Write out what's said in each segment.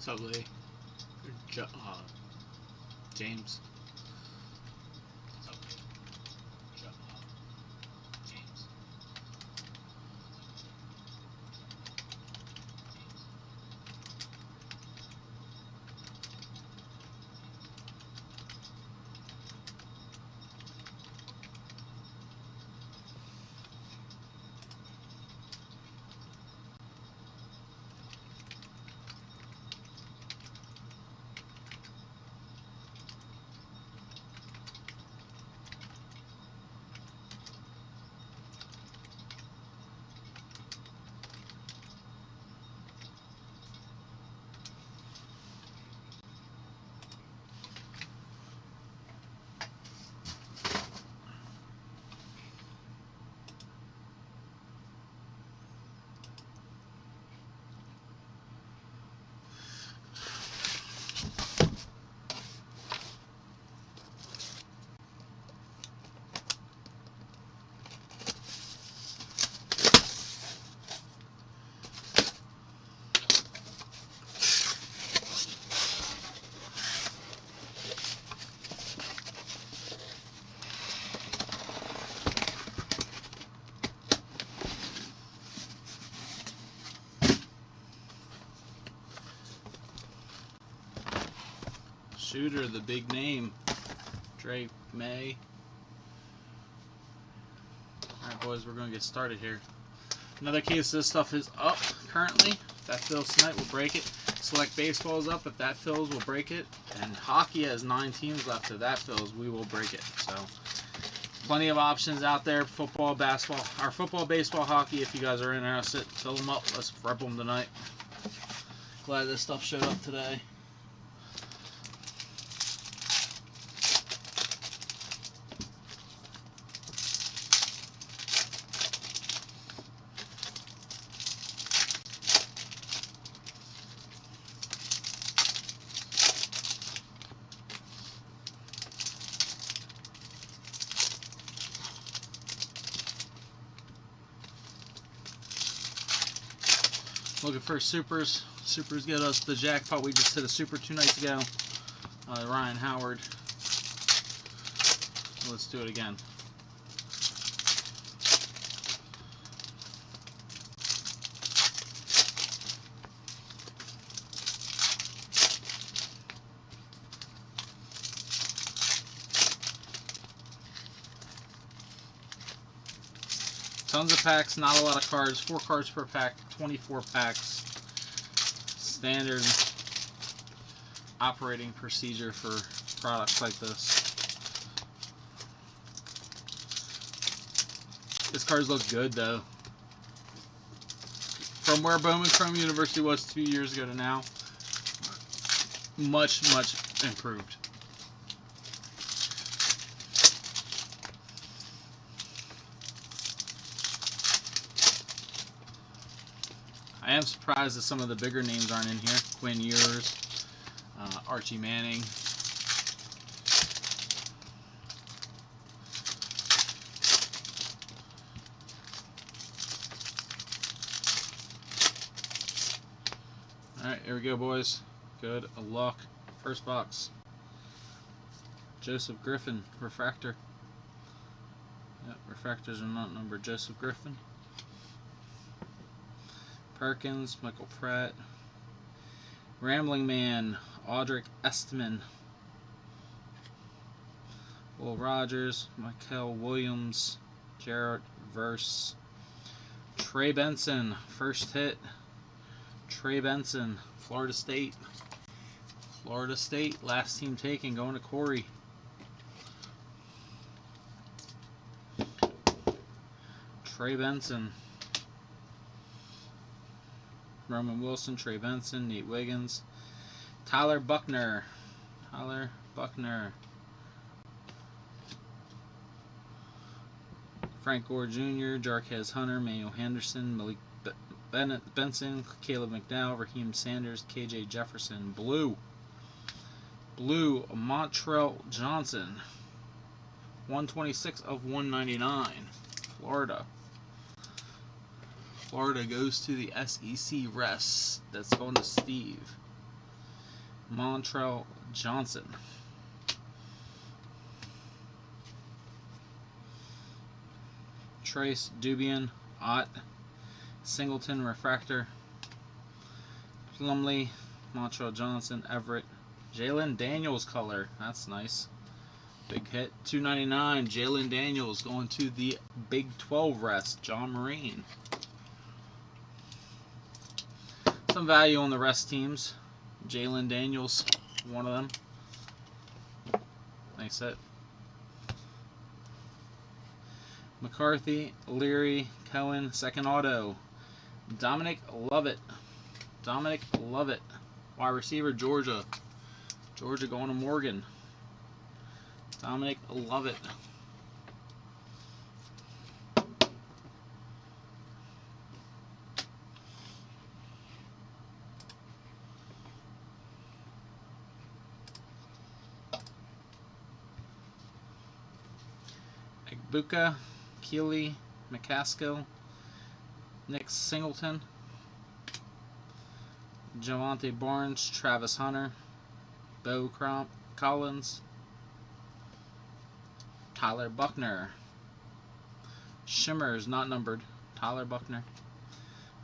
Subway. James. Shooter, the big name, Drake May. Alright boys, we're going to get started here. Another case of this stuff is up currently. If that fills tonight, we'll break it. Select baseball is up. If that fills, we'll break it. And hockey has 9 teams left. If that fills, we will break it. So plenty of options out there. Football, basketball, or football, baseball, hockey. If you guys are interested, fill them up. Let's rep them tonight. Glad this stuff showed up today. Looking for supers. Supers get us the jackpot. We just hit a super 2 nights ago. Ryan Howard. Let's do it again. Tons of packs, not a lot of cards. 4 cards per pack, 24 packs. Standard operating procedure for products like this. This cards look good though. From where Bowman Chrome University was 2 years ago to now, much improved. I am surprised that some of the bigger names aren't in here. Quinn Ewers, Archie Manning. Alright, here we go, boys. Good luck. First box. Joseph Griffin, refractor. Yep, refractors are not numbered. Joseph Griffin. Perkins, Michael Pratt, Rambling Man, Audric Estman, Will Rogers, Michael Williams, Jarrett Verse, Trey Benson, first hit, Trey Benson, Florida State, last team taken, going to Corey. Trey Benson. Roman Wilson, Trey Benson, Nate Wiggins, Tyler Buckner, Frank Gore Jr., Jarquez Hunter, Manuel Henderson, Malik Benson, Caleb McDowell, Raheem Sanders, KJ Jefferson. Blue, Montrell Johnson, 126 of 199, Florida. Florida goes to the SEC rest. That's going to Steve. Montrell Johnson. Trace Dubian, Ott, Singleton Refractor, Plumlee, Montrell Johnson, Everett, Jalen Daniels color. That's nice. Big hit. $2.99. Jalen Daniels going to the Big 12 rest. John Marine. Some value on the rest teams. Jalen Daniels, one of them. Nice hit. McCarthy, Leary, Cohen, second auto. Dominic Lovett. Dominic Lovett. Wide receiver, Georgia. Georgia going to Morgan. Dominic Lovett. Egbuka, Keeley, McCaskill, Nick Singleton, Javonte Barnes, Travis Hunter, Bo Collins, Tyler Buckner, Shimmers not numbered, Tyler Buckner,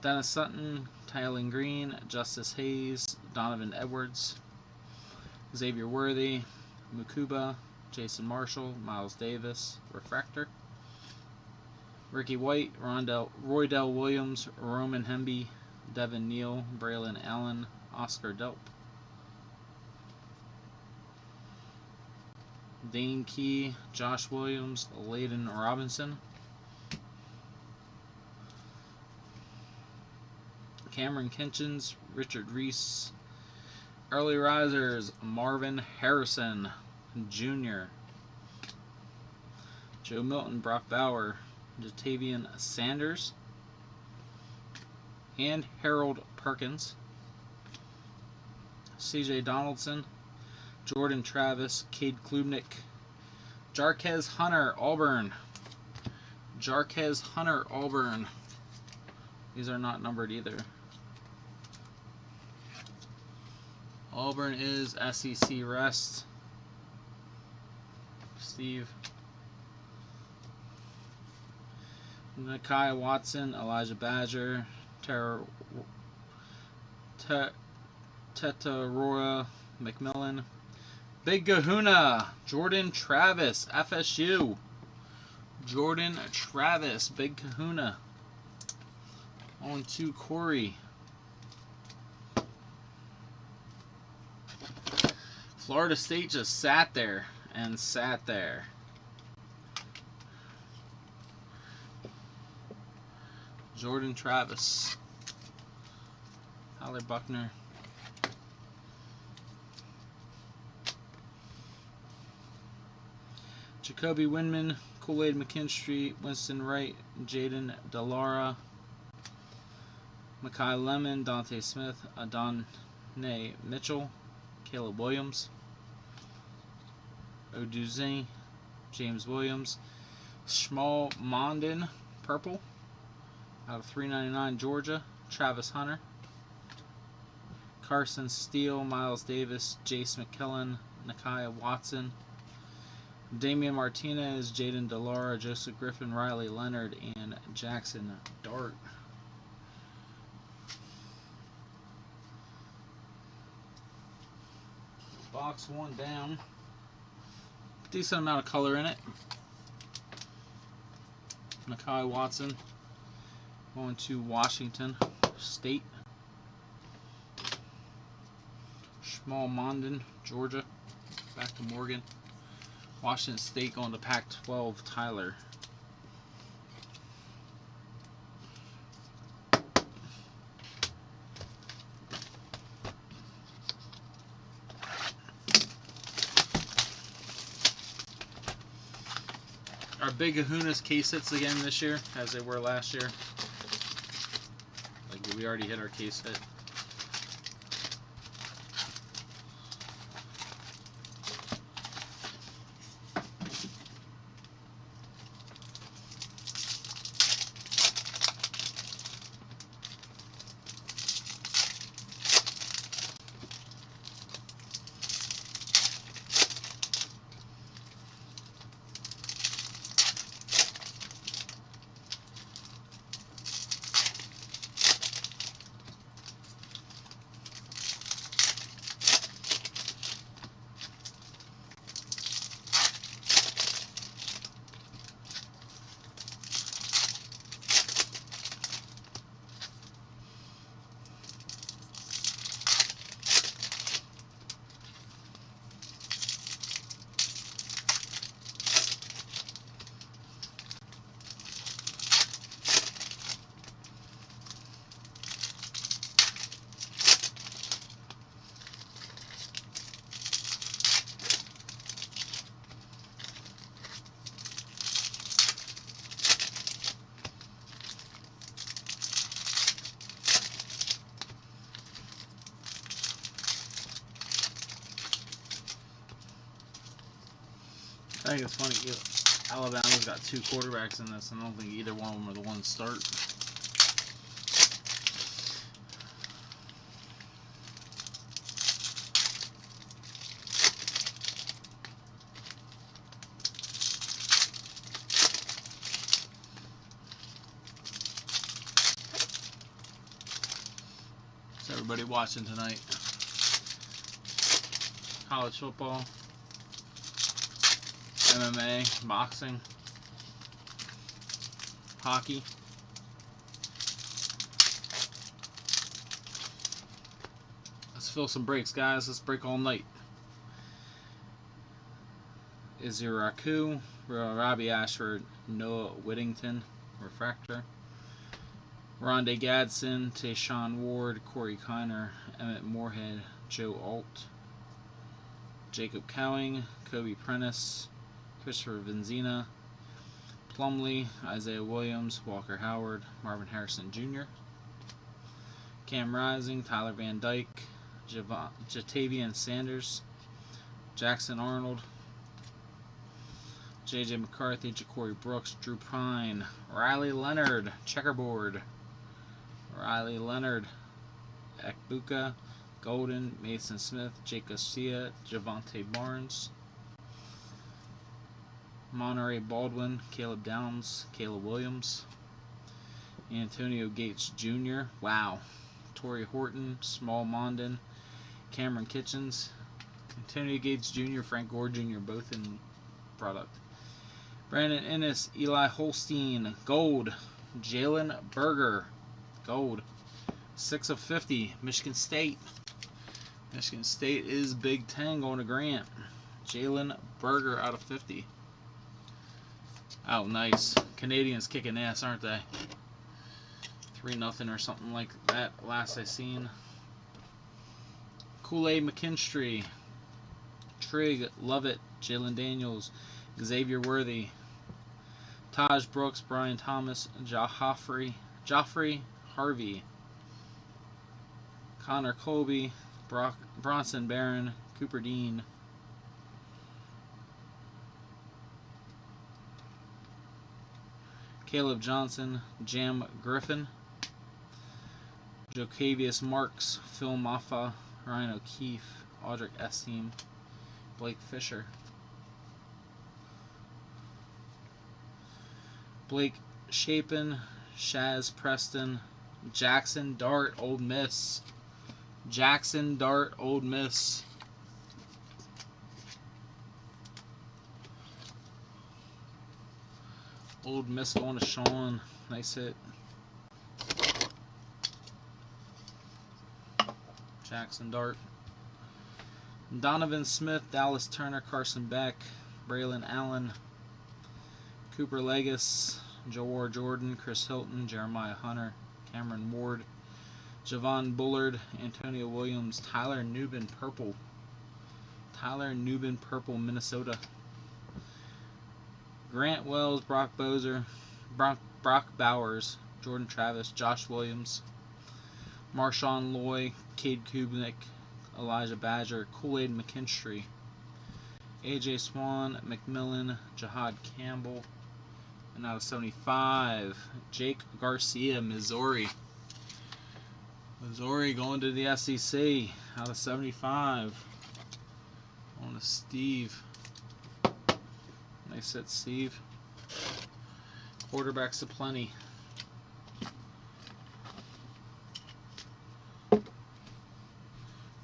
Dennis Sutton, Tylen Green, Justice Hayes, Donovan Edwards, Xavier Worthy, Mukuba, Jason Marshall, Miles Davis, Refractor, Ricky White, Roydell Williams, Roman Hemby, Devin Neal, Braylon Allen, Oscar Delp, Dane Key, Josh Williams, Layden Robinson, Cameron Kinchins, Richard Reese, Early Risers, Marvin Harrison Jr., Joe Milton, Brock Bauer, Jatavian Sanders, and Harold Perkins, CJ Donaldson, Jordan Travis, Cade Klubnik, Jarquez Hunter, Auburn. Jarquez Hunter, Auburn. These are not numbered either. Auburn is SEC rest. Steve. Nakai Watson, Elijah Badger, Tetarora McMillan, Big Kahuna, Jordan Travis, FSU. Jordan Travis, Big Kahuna. On to Corey. Florida State just sat there and sat there. Jordan Travis, Tyler Buckner, Jacoby Windman, Kool-Aid McKinstry, Winston Wright, Jaden Delara, Makai Lemon, Dante Smith, Adonai Mitchell, Caleb Williams, Oduze, James Williams, Shmuel Mondin, purple, out of $3.99 Georgia, Travis Hunter, Carson Steele, Miles Davis, Jace McKillen, Nakia Watson, Damian Martinez, Jaden Delara, Joseph Griffin, Riley Leonard, and Jackson Dart. Box one down. Decent amount of color in it. Nakai Watson going to Washington State. Shmuel Mondin, Georgia, back to Morgan. Washington State going to Pac-12, Tyler. Our Big Kahunas case hits again this year, as they were last year. Like, we already hit our case hit. think it's funny. Alabama's got 2 quarterbacks in this, and I don't think either one of them are the ones start. So everybody watching tonight. College football, MMA, boxing, hockey. Let's fill some breaks, guys. Let's break all night. Izzy Raku, Robbie Ashford, Noah Whittington, Refractor. Rondé Gadsden, Tayshawn Ward, Corey Kiner, Emmett Moorhead, Joe Alt. Jacob Cowing, Kobe Prentice, Christopher Benzina, Plumlee, Isaiah Williams, Walker Howard, Marvin Harrison Jr., Cam Rising, Tyler Van Dyke, Jatavian Sanders, Jackson Arnold, J.J. McCarthy, Ja'Cory Brooks, Drew Pine, Riley Leonard, Checkerboard, Riley Leonard, Ekbuka, Golden, Mason Smith, Jake Garcia, Javante Barnes, Monterey Baldwin, Caleb Downs, Caleb Williams, Antonio Gates Jr., wow, Torrey Horton, Small Mondin, Cameron Kitchens, Antonio Gates Jr., Frank Gore Jr., both in product. Brandon Ennis, Eli Holstein, gold, Jalen Berger, gold, 6 of 50, Michigan State. Michigan State is Big Ten going to Grant. Jalen Berger out of 50. Oh, nice. Canadians kicking ass, aren't they? 3-0 or something like that, last I seen. Kool-Aid McKinstry, Trig, Lovett, Jalen Daniels, Xavier Worthy, Taj Brooks, Brian Thomas, Joffrey Harvey, Connor Colby, Bronson Barron, Cooper Dean, Caleb Johnson, Jam Griffin, Jocavius Marks, Phil Maffa, Ryan O'Keefe, Audric Esteen, Blake Fisher, Blake Shapen, Shaz Preston, Jackson Dart, Old Miss. Jackson Dart, Old Miss. Old Miss going to Sean. Nice hit. Jackson Dart. Donovan Smith, Dallas Turner, Carson Beck, Braylon Allen, Cooper Legis, Jawar Jordan, Chris Hilton, Jeremiah Hunter, Cameron Ward, Javon Bullard, Antonio Williams, Tyler Nubin, purple. Tyler Nubin, purple, Minnesota. Grant Wells, Brock Bozer, Brock Bowers, Jordan Travis, Josh Williams, Marshawn Loy, Cade Kubnik, Elijah Badger, Kool-Aid McKinstry, AJ Swan, McMillan, Jahad Campbell, and out of 75, Jake Garcia, Missouri. Missouri going to the SEC out of 75. On to Steve. Nice hit, Steve. Quarterbacks aplenty.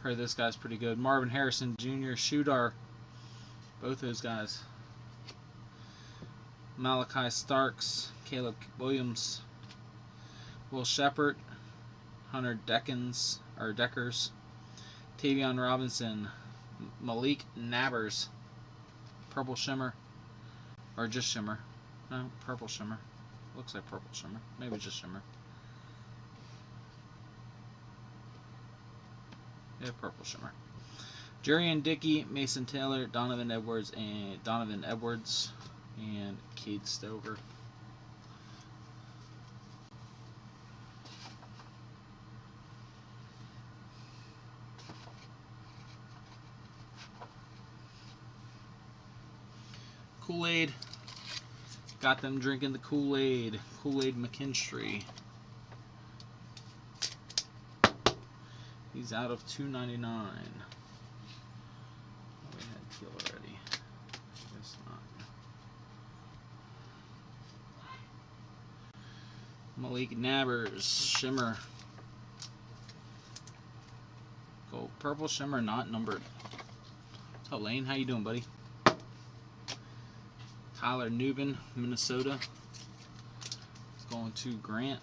Heard this guy's pretty good. Marvin Harrison Jr., Shooter. Both those guys. Malachi Starks, Caleb Williams, Will Shepard, Hunter Deckers, Tavion Robinson, Malik Nabbers, Purple Shimmer, or just Shimmer. No, Purple Shimmer. Looks like Purple Shimmer. Maybe just Shimmer. Yeah, Purple Shimmer. Jurian Dickey, Mason Taylor, Donovan Edwards, and Cade Stover. Kool-Aid. Got them drinking the Kool-Aid. Kool-Aid McKinstry. He's out of $2.99. Oh, we had teal already. Guess not. Malik Nabbers, Shimmer. Gold, purple shimmer, not numbered. What's up, Lane? How you doing, buddy? Tyler Nubin, Minnesota. It's going to Grant.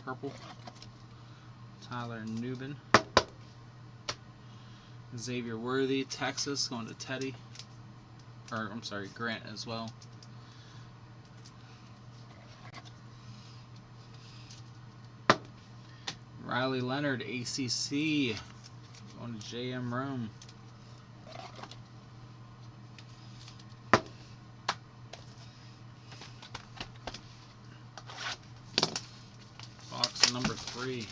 Purple. Tyler Nubin. Xavier Worthy, Texas, going to Teddy. Or, I'm sorry, Grant as well. Riley Leonard, ACC. Going to JM Rome. Box number 3.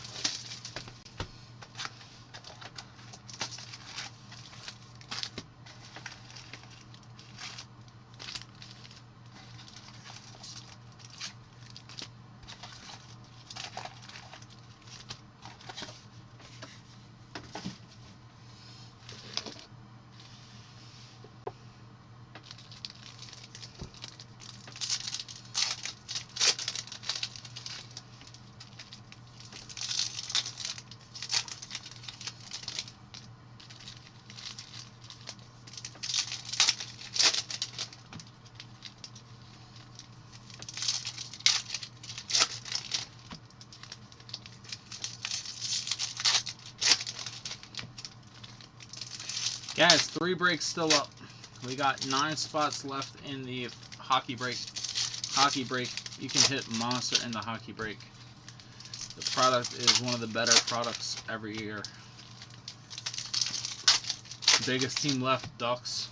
Guys, 3 breaks still up. We got 9 spots left in the hockey break. Hockey break, you can hit monster in the hockey break. The product is one of the better products every year. Biggest team left, Ducks.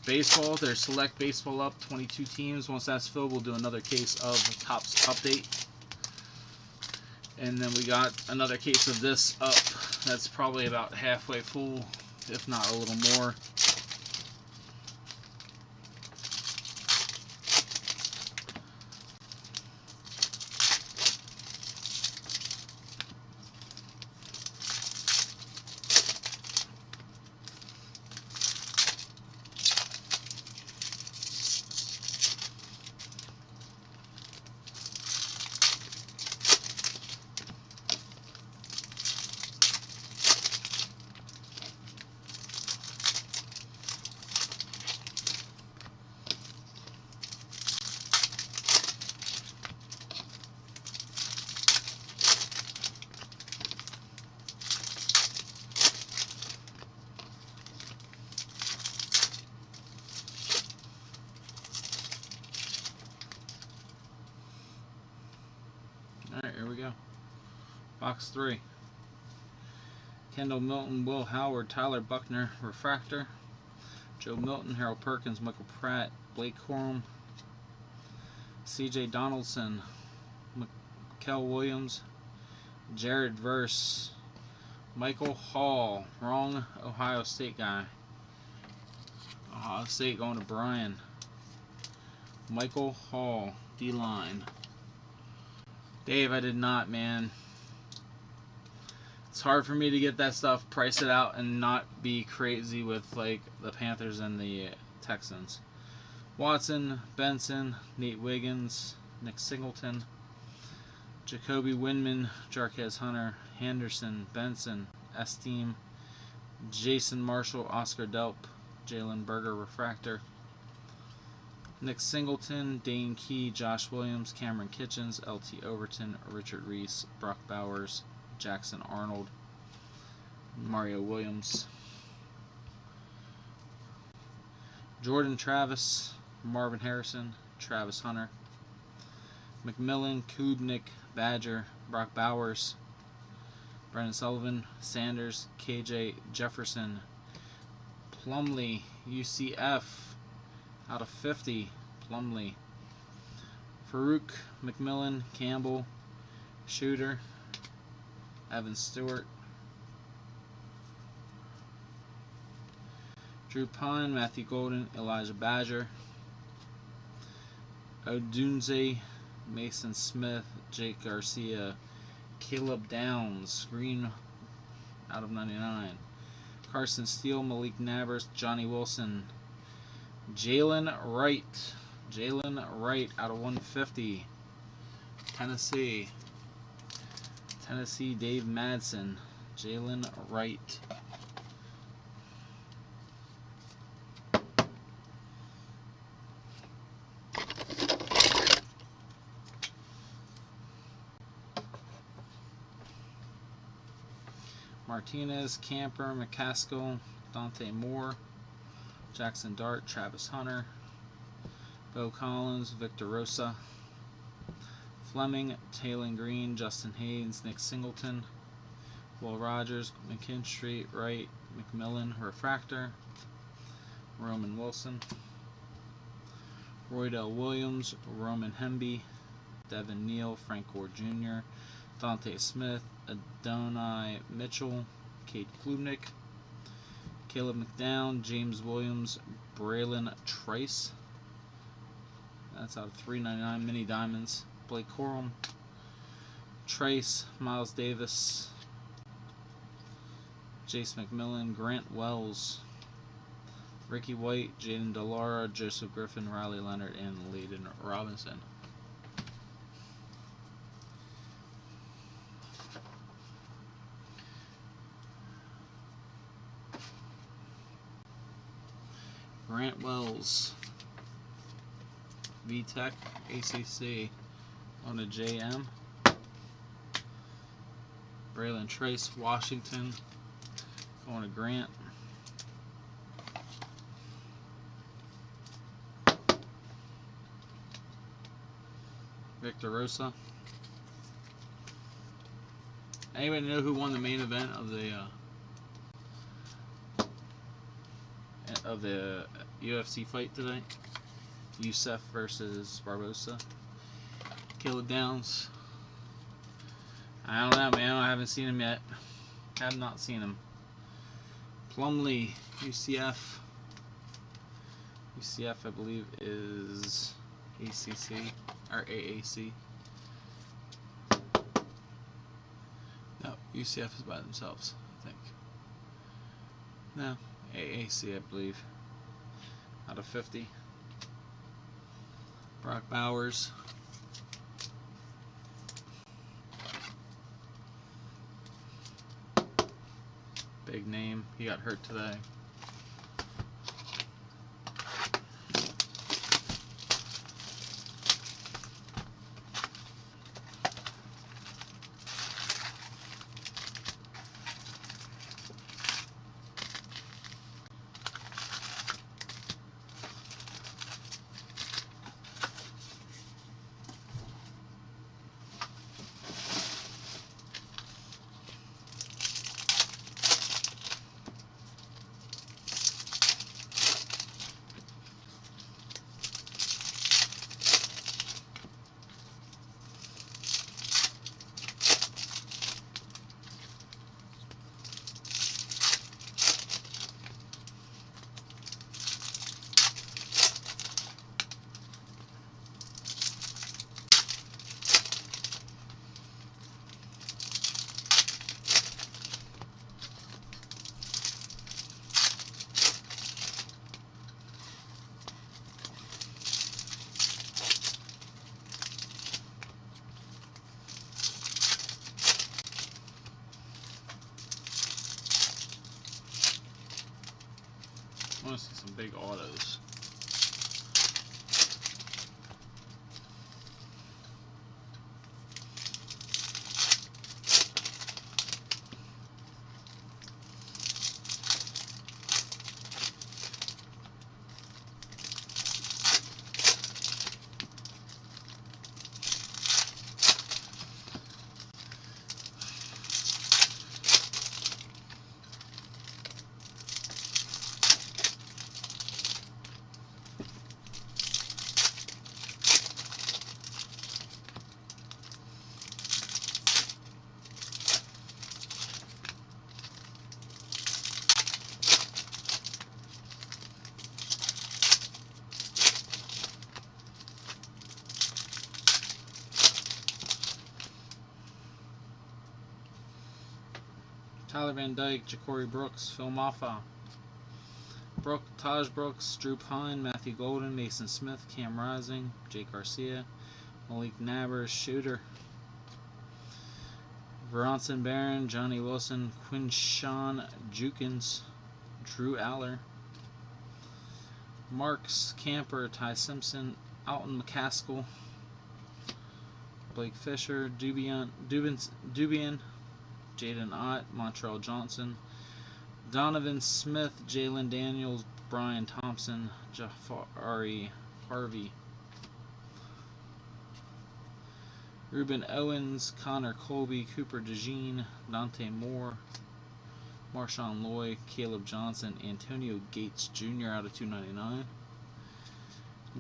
Baseball, there's select baseball up, 22 teams. Once that's filled, we'll do another case of Topps Update. And then we got another case of this up. That's probably about halfway full, if not a little more. Alright, here we go. Box 3. Kendall Milton, Will Howard, Tyler Buckner, Refractor. Joe Milton, Harold Perkins, Michael Pratt, Blake Corum, CJ Donaldson, Mikel Williams, Jared Verse, Michael Hall, wrong Ohio State guy. Ohio State going to Brian. Michael Hall, D-line. Dave, I did not, man. It's hard for me to get that stuff, price it out, and not be crazy with like the Panthers and the Texans. Watson, Benson, Nate Wiggins, Nick Singleton, Jacoby Windman, Jarquez Hunter, Henderson, Benson, Esteem, Jason Marshall, Oscar Delp, Jalen Berger, Refractor, Nick Singleton, Dane Key, Josh Williams, Cameron Kitchens, LT Overton, Richard Reese, Brock Bowers, Jackson Arnold, Mario Williams, Jordan Travis, Marvin Harrison, Travis Hunter, McMillan, Kubnik, Badger, Brock Bowers, Brendan Sullivan, Sanders, KJ Jefferson, Plumlee, UCF, out of 50, Plumlee, Farouk, McMillan, Campbell, Shooter, Evan Stewart, Drew Pine, Matthew Golden, Elijah Badger, Odunze, Mason Smith, Jake Garcia, Caleb Downs, green out of 99. Carson Steele, Malik Nabers, Johnny Wilson, Jalen Wright out of 150. Tennessee, Dave Madsen, Jalen Wright. Martinez, Camper, McCaskill, Dante Moore, Jackson Dart, Travis Hunter, Bo Collins, Victor Rosa, Fleming, Taylor Green, Justin Haynes, Nick Singleton, Will Rogers, McKinstry, Wright, McMillan, Refractor, Roman Wilson, Roydell Williams, Roman Hemby, Devin Neal, Frank Gore Jr., Dante Smith, Adonai Mitchell, Cade Klubnik, Caleb McDowell, James Williams, Braylon Trice. That's out of 399 mini diamonds. Blake Corum, Trice, Miles Davis, Jace McMillan, Grant Wells, Ricky White, Jaden Delara, Joseph Griffin, Riley Leonard, and Layden Robinson. Grant Wells, VTech, ACC on a JM. Braylon Trice, Washington, going to Grant. Victor Rosa. Anybody know who won the main event of the UFC fight today? Youssef versus Barbosa. Caleb Downs. I don't know, man. I haven't seen him yet. Have not seen him. Plumlee, UCF. UCF, I believe, is ACC or AAC. No, UCF is by themselves, I think. No, AAC, I believe. Out of 50. Brock Bowers. Big name. He got hurt today. I want to see some big autos. Tyler Van Dyke, Ja'Cory Brooks, Phil Maffa, Taj Brooks, Drew Pine, Matthew Golden, Mason Smith, Cam Rising, Jake Garcia, Malik Nabers, Shooter, Veronson Barron, Johnny Wilson, Quinshawn Jukins, Drew Aller, Marks Camper, Ty Simpson, Alton McCaskill, Blake Fisher, Dubian, Jaden Ott, Montreal Johnson, Donovan Smith, Jalen Daniels, Brian Thompson, Jafari Harvey, Ruben Owens, Connor Colby, Cooper DeJean, Dante Moore, Marshawn Lloyd, Caleb Johnson, Antonio Gates Jr. out of 299,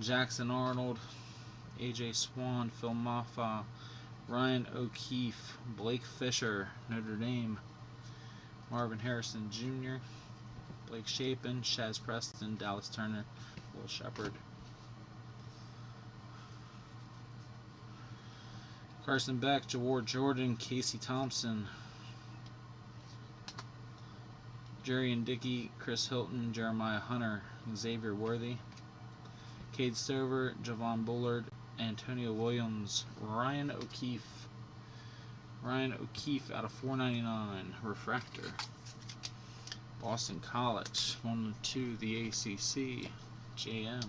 Jackson Arnold, AJ Swan, Phil Maffa, Ryan O'Keefe, Blake Fisher, Notre Dame, Marvin Harrison Jr., Blake Shapen, Shaz Preston, Dallas Turner, Will Shepard, Carson Beck, Jawar Jordan, Casey Thompson, Jerry and Dickey, Chris Hilton, Jeremiah Hunter, Xavier Worthy, Cade Stover, Javon Bullard, Antonio Williams, Ryan O'Keefe out of 499, Refractor, Boston College, 1-2, the ACC, JM.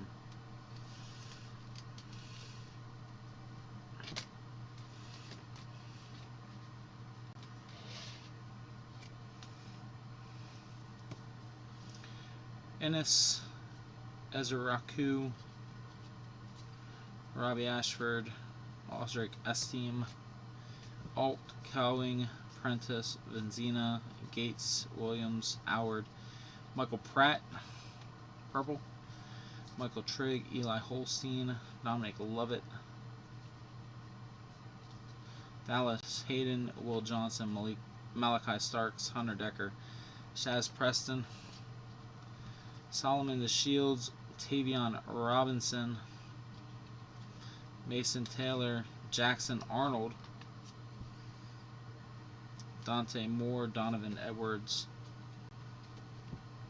Ennis Ezeraku, Robbie Ashford, Osric Esteem, Alt Cowing, Prentice, Benzina, Gates, Williams, Howard, Michael Pratt, purple, Michael Trigg, Eli Holstein, Dominic Lovett, Dallas Hayden, Will Johnson, Malachi Starks, Hunter Decker, Shaz Preston, Solomon the Shields, Tavion Robinson, Mason Taylor, Jackson Arnold, Dante Moore, Donovan Edwards,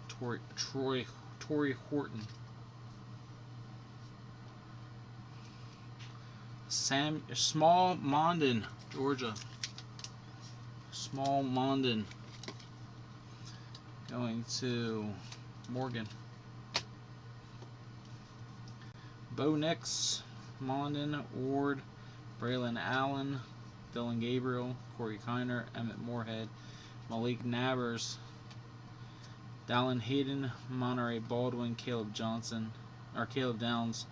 Torrey Horton, Small Mondin, Georgia. Small Mondin going to Morgan. Bo Nix, Mondin, Ward, Braylon Allen, Dylan Gabriel, Corey Kiner, Emmett Moorhead, Malik Nabers, Dallin Hayden, Monterey Baldwin, Caleb Downs,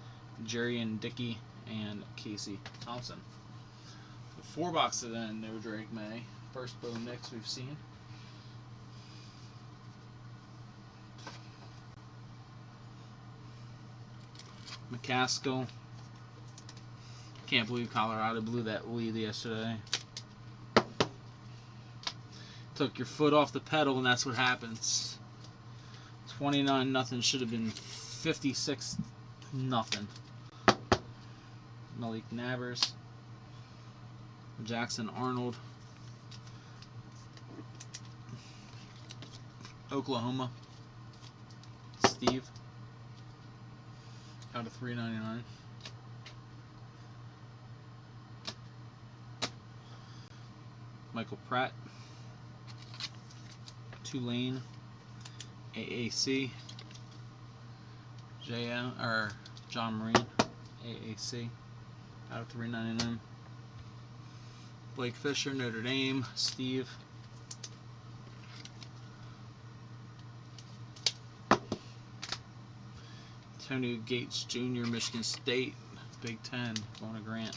Jerry and Dickey, and Casey Thompson. The 4 boxes in No Drake May. First Bo Nix we've seen. McCaskill. Can't believe Colorado blew that lead yesterday. Took your foot off the pedal and that's what happens. 29-0 should have been 56-0. Malik Nabers. Jackson Arnold. Oklahoma. Steve. Out of 399. Michael Pratt. Tulane. AAC. John Marine. AAC. Out of 399. Blake Fisher, Notre Dame. Steve. Antonio Gates Jr., Michigan State, Big Ten, going to Grant.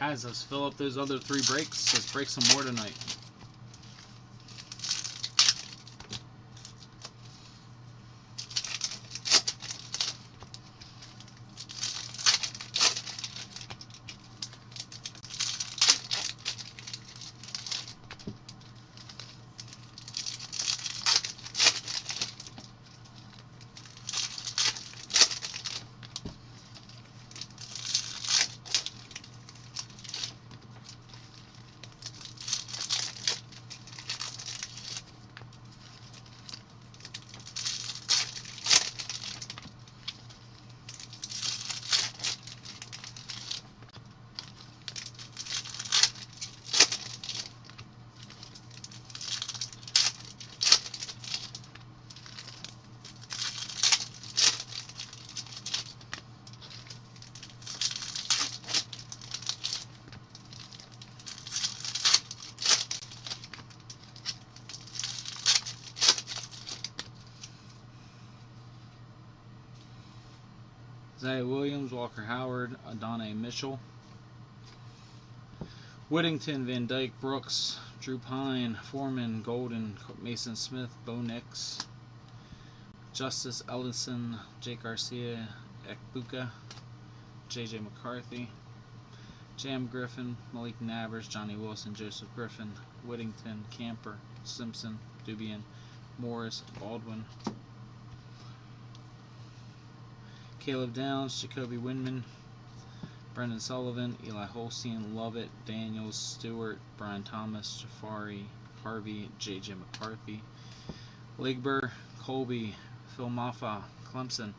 Guys, let's fill up those other 3 breaks. Let's break some more tonight. Isaiah Williams, Walker Howard, Adonai Mitchell, Whittington, Van Dyke, Brooks, Drew Pine, Foreman, Golden, Mason Smith, Bo Nix, Justice Ellison, Jake Garcia, Ekbuka, JJ McCarthy, Jam Griffin, Malik Nabers, Johnny Wilson, Joseph Griffin, Whittington, Camper, Simpson, Dubian, Morris, Baldwin, Caleb Downs, Jacoby Windman, Brendan Sullivan, Eli Holstein, Lovett, Daniels, Stewart, Brian Thomas, Jafari, Harvey, J.J. McCarthy, Ligber, Colby, Phil Maffa, Clemson,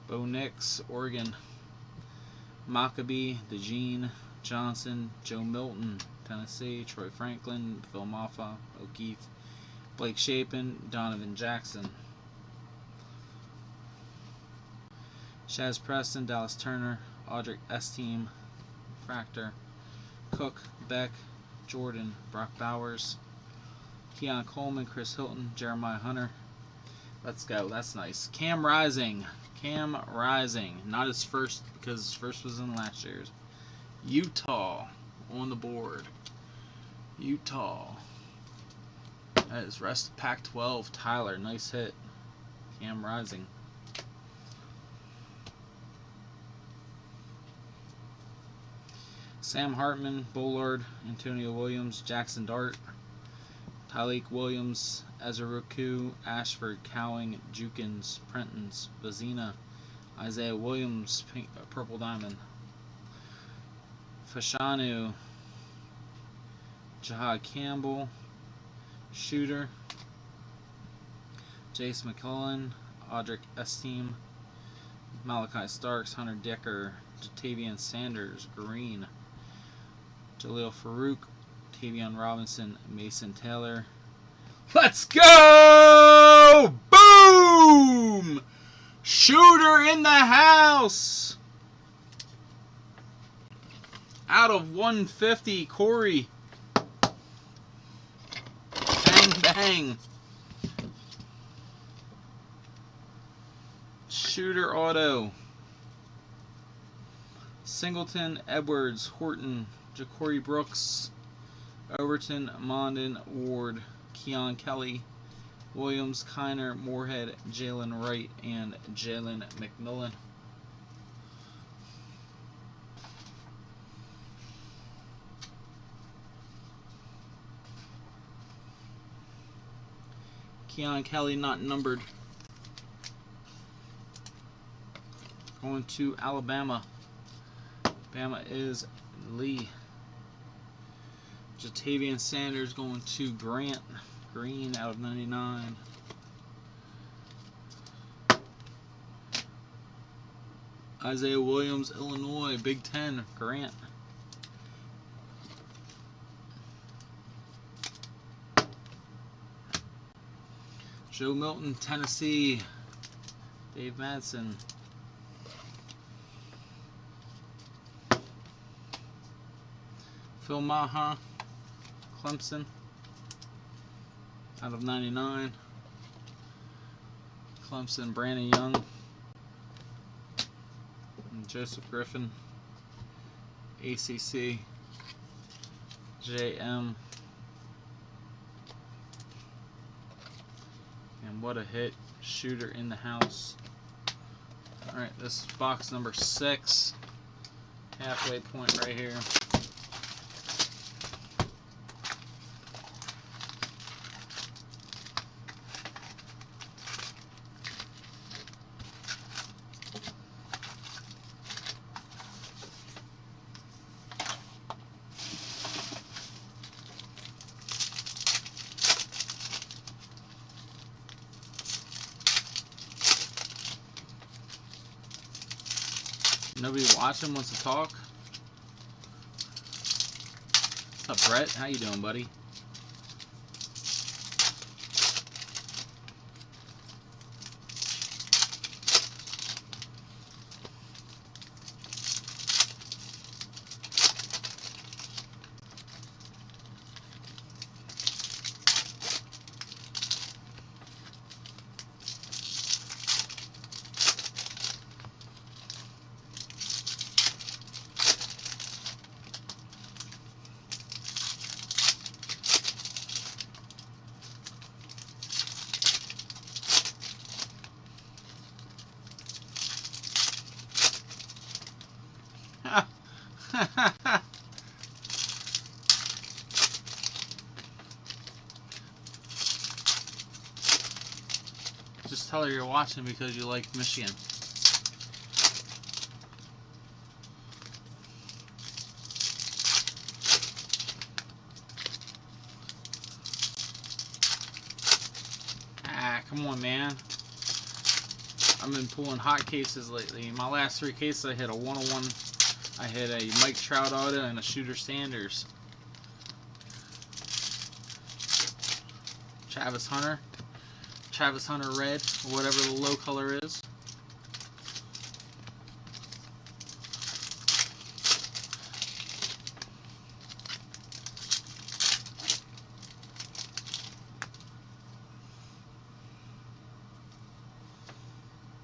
Bo Nix, Oregon, Maccabee, DeJean, Johnson, Joe Milton, Tennessee, Troy Franklin, Phil Maffa, O'Keefe, Blake Shapen, Donovan Jackson, Shaz Preston, Dallas Turner, Audric Esteem, Fractor, Cook, Beck, Jordan, Brock Bowers, Keon Coleman, Chris Hilton, Jeremiah Hunter. Let's go. That's nice. Cam Rising. Cam Rising. Not his first, because his first was in last year's. Utah on the board. Utah. That is rest of Pac-12. Tyler. Nice hit. Cam Rising. Sam Hartman, Bullard, Antonio Williams, Jackson Dart, Tyleek Williams, Ezeruku, Ashford, Cowing, Jukins, Prentons, Bazina, Isaiah Williams, Purple Diamond, Fashanu, Jahad Campbell, Shooter, Jace McCullen, Audric Esteem, Malachi Starks, Hunter Decker, Jatavian Sanders, Green, Jaleel Farouk, Tavion Robinson, Mason Taylor. Let's go! Boom! Shooter in the house! Out of 150, Corey. Bang, bang. Shooter auto. Singleton, Edwards, Horton, Ja'Cory Brooks, Overton, Mondin, Ward, Keon Kelly, Williams, Kiner, Moorhead, Jalen Wright, and Jalen McMillan. Keon Kelly not numbered. Going to Alabama. Bama is Lee. Jatavian Sanders going to Grant. Green out of 99. Isaiah Williams, Illinois, Big Ten, Grant. Joe Milton, Tennessee, Dave Madsen. Phil Maha, Clemson, out of 99. Clemson, Brandon Young, and Joseph Griffin, ACC, JM, and what a hit. Shooter in the house. Alright, this is box number 6. Halfway point right here. Nobody watching wants to talk. What's up, Brett? How you doing, buddy? Just tell her you're watching because you like Michigan. Ah, come on, man. I've been pulling hot cases lately. My last 3 cases, I hit a 101. I hit a Mike Trout auto and a Shooter Sanders. Travis Hunter red, or whatever the low color is.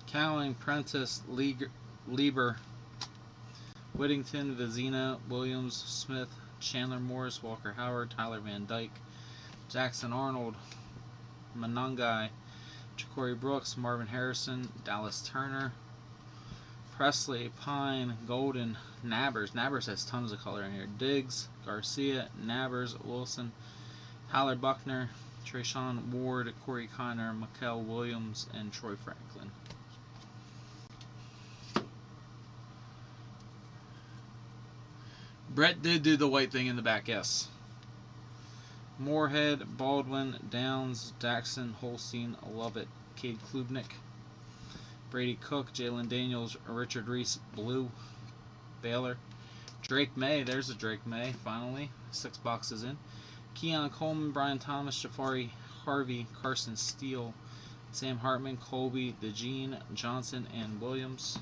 Cowling, Prentice, Lieber, Whittington, Vizina, Williams, Smith, Chandler Morris, Walker Howard, Tyler Van Dyke, Jackson Arnold, Monangai, Ja'Cory Brooks, Marvin Harrison, Dallas Turner, Presley, Pine, Golden, Nabbers. Nabbers has tons of color in here. Diggs, Garcia, Nabbers, Wilson, Haller Buckner, Trayshawn Ward, Corey Connor, Mikel Williams, and Troy Franklin. Brett did do the white thing in the back, yes. Moorhead, Baldwin, Downs, Daxon, Holstein, Lovett, Cade Klubnik, Brady Cook, Jalen Daniels, Richard Reese, Blue, Baylor, Drake May, there's a Drake May, finally, 6 boxes in. Keon Coleman, Brian Thomas, Jafari Harvey, Carson Steele, Sam Hartman, Colby, DeJean, Johnson, and Williams.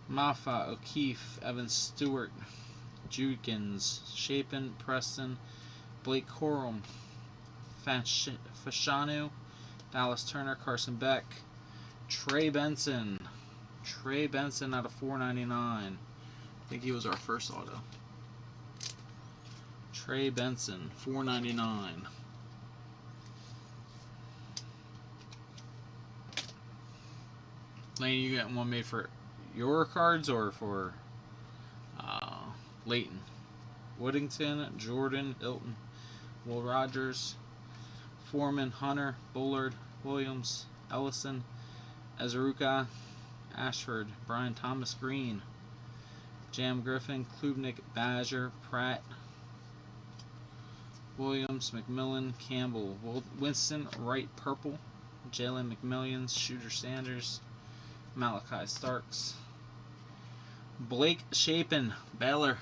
Maffa, O'Keefe, Evan Stewart, Judkins, Chapin, Preston, Blake Corum, Fashanu, Dallas Turner, Carson Beck, Trey Benson. Trey Benson out of 499. I think he was our first auto. Trey Benson, 499. Lane, you got one made for your cards or for Leighton? Woodington, Jordan, Hilton, Will Rogers, Foreman, Hunter, Bullard, Williams, Ellison, Azaruka, Ashford, Brian Thomas Green, Jam Griffin, Klubnik, Badger, Pratt, Williams, McMillan, Campbell, Winston, Wright, Purple, Jalen McMillions, Shooter Sanders, Malachi Starks, Blake Chapin, Baylor.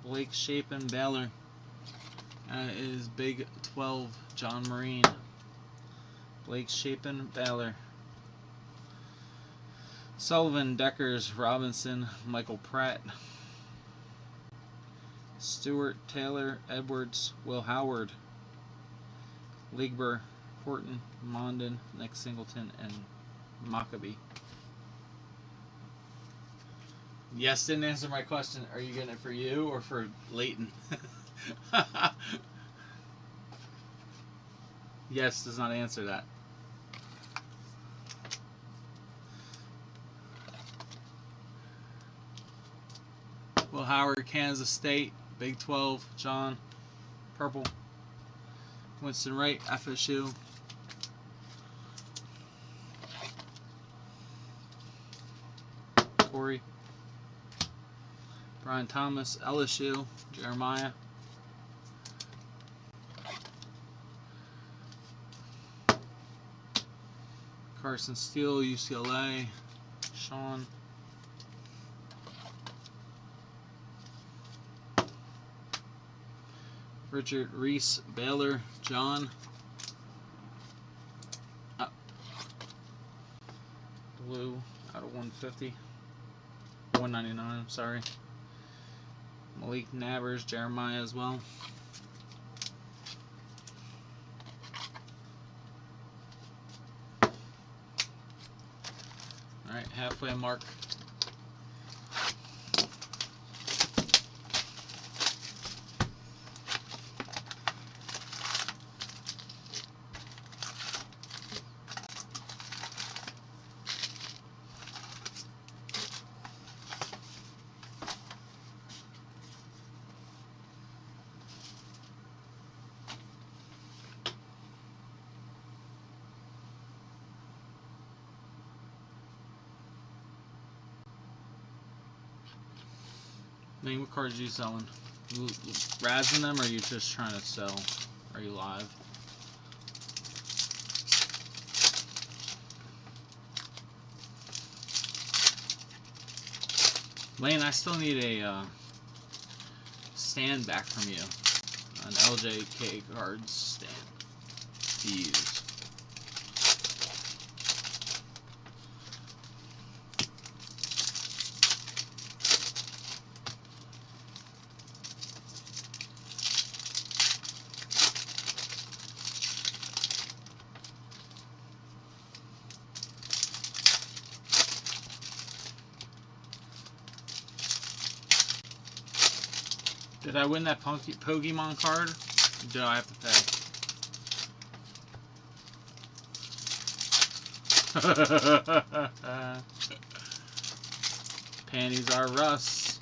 Blake Chapin, Baylor. Is Big 12, John Marine. Blake Chapin, Baylor. Sullivan, Deckers, Robinson, Michael Pratt. Stewart, Taylor, Edwards, Will Howard. Liegber, Horton, Mondin, Nick Singleton, and Maccabee. Yes, didn't answer my question. Are you getting it for you or for Leighton? Yes does not answer that. Will Howard, Kansas State, Big 12, John, purple. Winston Wright, FSU. Corey. Brian Thomas, LSU, Jeremiah. Carson Steele, UCLA, Sean. Richard Reese, Baylor, John. Blue out of 150. 199, I'm sorry. Malik Nabers, Jeremiah as well. Alright, halfway mark. Name, what cards are you selling? You razzing them, or are you just trying to sell? Are you live? Lane, I still need a stand back from you. An LJK cards stand to use. Did I win that Pokemon card? Do I have to pay? Panties are Russ.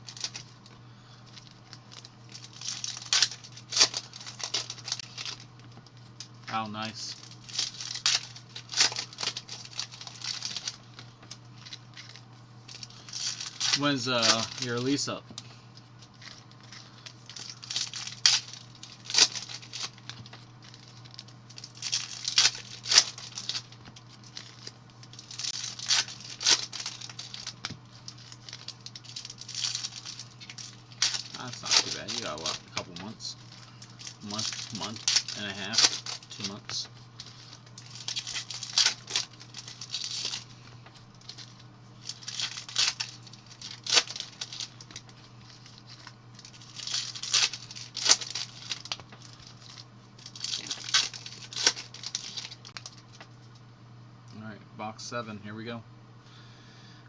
Oh, nice. When's your release up? That's not too bad. You got what, a couple months? Month and a half, 2 months. Alright, box 7, here we go.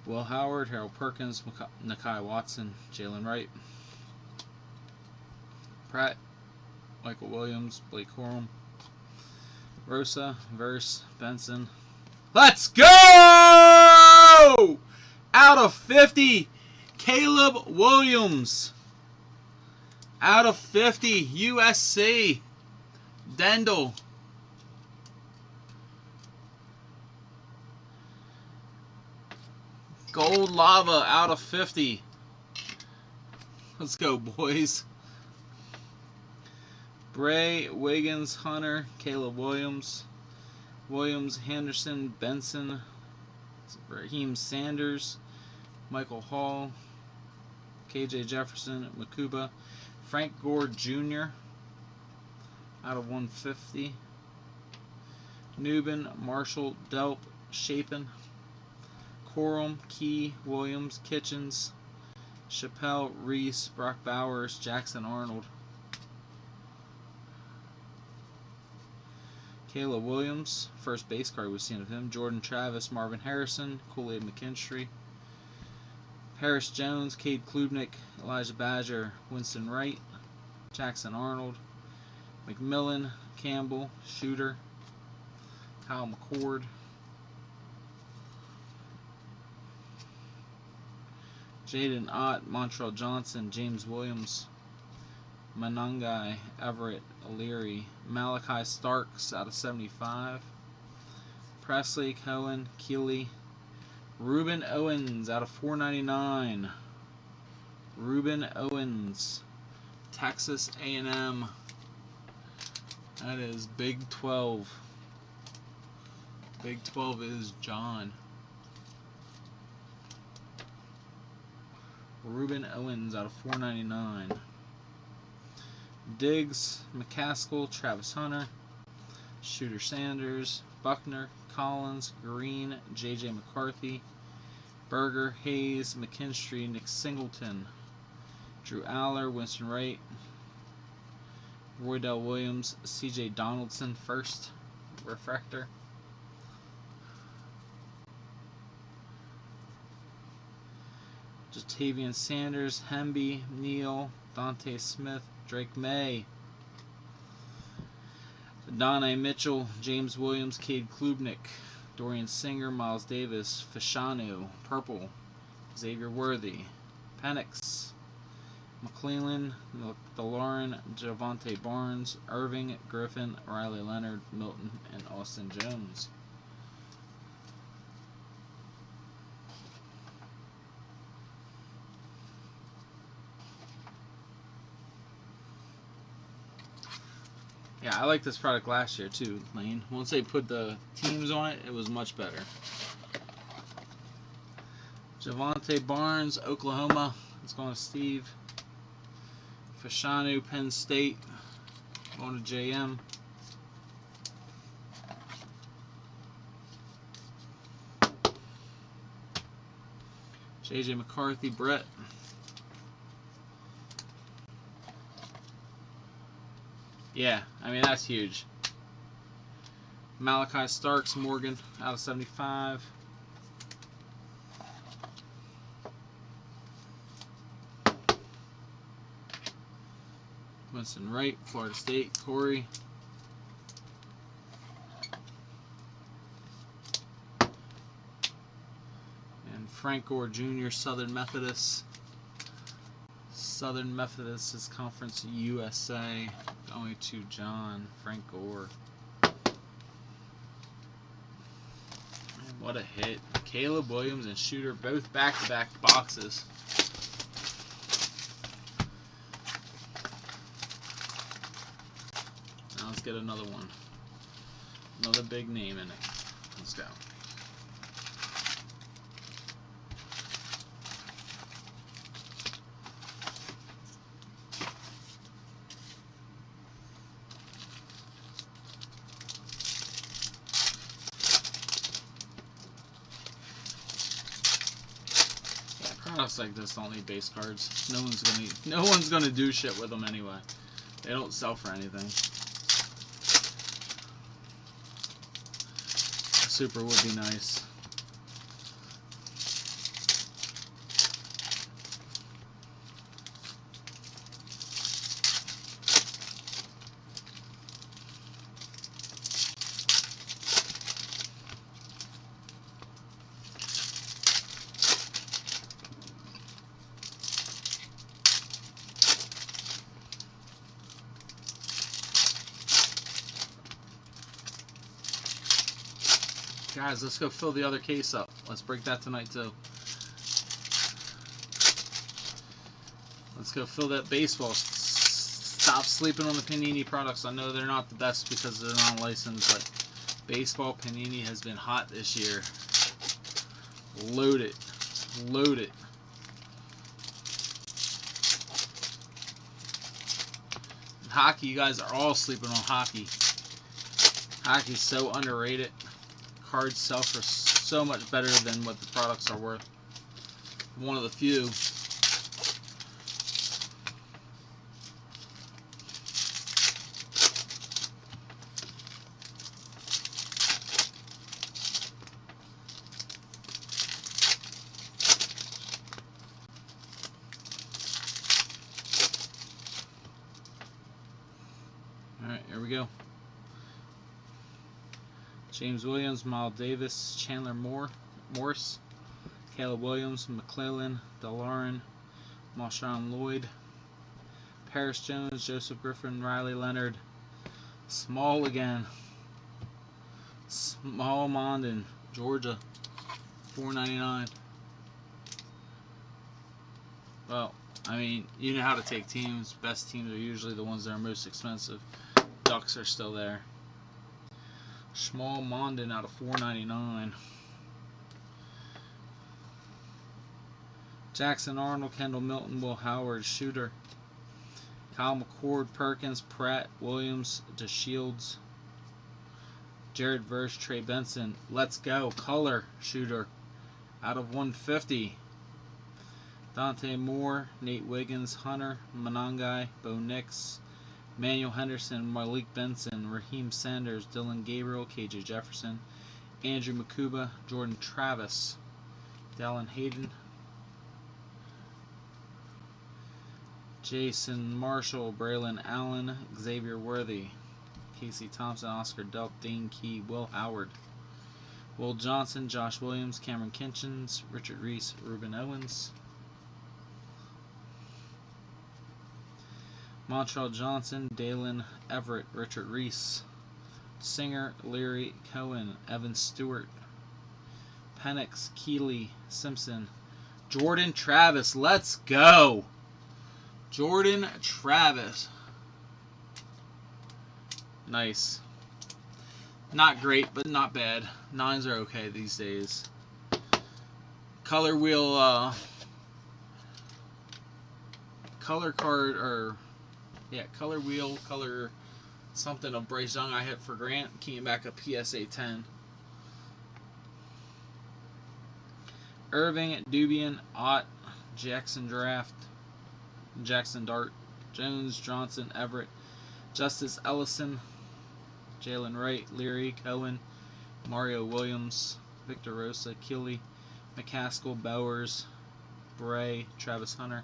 Will Howard, Harold Perkins, Nakai Watson, Jalen Wright, Pratt, Michael Williams, Blake Corum, Rosa, Verse, Benson. Let's go! Out of 50, Caleb Williams. Out of 50, USC, Dendel. Gold Lava out of 50. Let's go, boys. Bray, Wiggins, Hunter, Caleb Williams, Henderson, Benson, Raheem Sanders, Michael Hall, KJ Jefferson, Makuba, Frank Gore Jr. out of 150. Newbin, Marshall, Delp, Chapin, Corum, Key, Williams, Kitchens, Chappelle, Reese, Brock Bowers, Jackson Arnold. Caleb Williams, first base card we've seen of him. Jordan Travis, Marvin Harrison, Kool-Aid McKinstry. Harris Jones, Cade Klubnik, Elijah Badger, Winston Wright, Jackson Arnold, McMillan, Campbell, Shooter, Kyle McCord, Jaden Ott, Montreal Johnson, James Williams, Manangai, Everett, O'Leary, Malachi Starks out of 75, Presley, Cohen, Keeley, Ruben Owens out of 499, Ruben Owens, Texas A&M, that is Big 12, Big 12 is John. Ruben Owens out of 499. Diggs, McCaskill, Travis Hunter, Shooter Sanders, Buckner, Collins, Green, J.J. McCarthy, Berger, Hayes, McKinstry, Nick Singleton, Drew Aller, Winston Wright, Roydell Williams, C.J. Donaldson, first refractor. Jatavian Sanders, Hemby, Neal, Dante Smith, Drake May, Donnie Mitchell, James Williams, Cade Klubnik, Dorian Singer, Miles Davis, Fashanu, Purple, Xavier Worthy, Penix, McClellan, DeLauren, Javonte Barnes, Irving, Griffin, Riley Leonard, Milton, and Austin Jones. Yeah, I liked this product last year too, Lane. Once they put the teams on it, it was much better. Javonte Barnes, Oklahoma. It's going to Steve. Fashanu, Penn State. Going to JM. JJ McCarthy, Brett. Yeah, I mean, that's huge. Malachi Starks, Morgan, out of 75. Winston Wright, Florida State, Corey. And Frank Gore Jr., Southern Methodist. Southern Methodist is Conference USA, going to John, Frank Gore. Man, what a hit. Caleb Williams and Shooter, both back-to-back boxes. Now let's get another one. Another big name in it. Let's go. Products like this don't need base cards. No one's gonna do shit with them anyway. They don't sell for anything. A super would be nice. Guys, let's go fill the other case up. Let's break that tonight too. Let's go fill that baseball. Stop sleeping on the Panini products. I know they're not the best because they're non-licensed, but baseball Panini has been hot this year. Load it. Load it. And hockey, you guys are all sleeping on hockey. Hockey's so underrated. Cards sell for so much better than what the products are worth. One of the few. Alright, here we go. James Williams, Miles Davis, Chandler Morse, Caleb Williams, McClellan, DeLauren, Marshawn Lloyd, Paris Jones, Joseph Griffin, Riley Leonard, Small again, Small Mondin, Georgia, $4.99. Well, I mean, you know how to take teams. Best teams are usually the ones that are most expensive. Ducks are still there. Small Mondin out of $4.99. Jackson Arnold, Kendall Milton, Will Howard, Shooter. Kyle McCord, Perkins, Pratt, Williams, DeShields. Jared Verse, Trey Benson. Let's go. Color, Shooter out of 150. Dante Moore, Nate Wiggins, Hunter, Monangai, Bo Nix, Manuel Henderson, Malik Benson, Raheem Sanders, Dylan Gabriel, KJ Jefferson, Andrew Makuba, Jordan Travis, Dallin Hayden, Jason Marshall, Braylon Allen, Xavier Worthy, Casey Thompson, Oscar Delp, Dane Key, Will Howard, Will Johnson, Josh Williams, Cameron Kinchins, Richard Reese, Ruben Owens, Montreal Johnson, Dalen Everett, Richard Reese, Singer, Leary, Cohen, Evan Stewart, Penix, Keeley, Simpson, Jordan Travis. Let's go! Jordan Travis. Nice. Not great, but not bad. 9s are okay these days. Color wheel, color card, or yeah, color wheel, color something of Bryce Young I hit for Grant. Came back a PSA 10. Irving, Dubian, Ott, Jackson Draft, Jackson Dart, Jones, Johnson, Everett, Justice Ellison, Jalen Wright, Leary, Cohen, Mario Williams, Victor Rosa, Keeley, McCaskill, Bowers, Bray, Travis Hunter,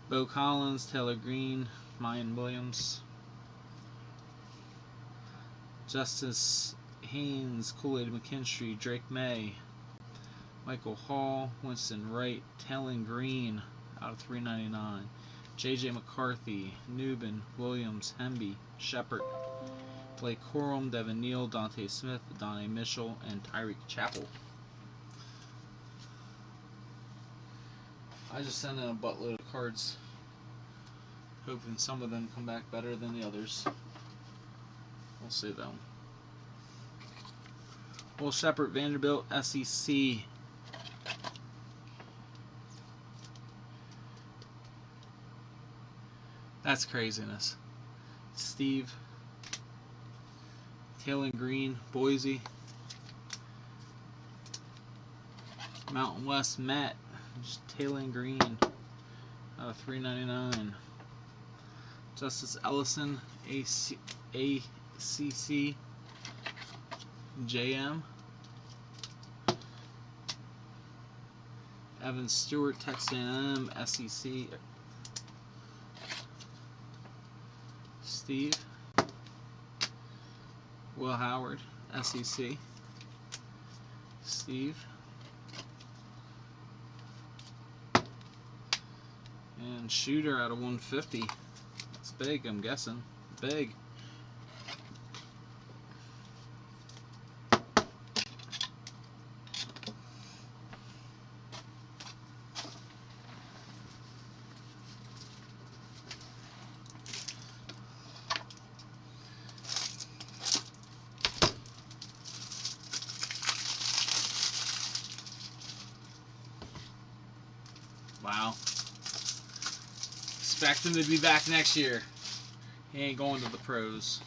Bo Collins, Taylor Green, Mayan Williams, Justice Haynes, Kool-Aid McKinstry, Drake May, Michael Hall, Winston Wright, Talon Green out of $3.99, J.J. McCarthy, Newbin, Williams, Hemby, Shepard, Blake Corum, Devin Neal, Dante Smith, Donnie Mitchell, and Tyreek Chappell. I just sent in a buttload of cards, hoping some of them come back better than the others. We'll see though. Will Shepard, Vanderbilt, SEC. That's craziness. Steve, Taylor Green, Boise, Mountain West, Matt, just Taylor Green, out of $3.99. Justice Ellison, ACC, JM, Evan Stewart, Texas A&M, SEC, Steve, Will Howard, SEC, Steve, and Shooter out of 150. That's big, I'm guessing. Big. Wow. Expect him to be back next year. He ain't going to the pros.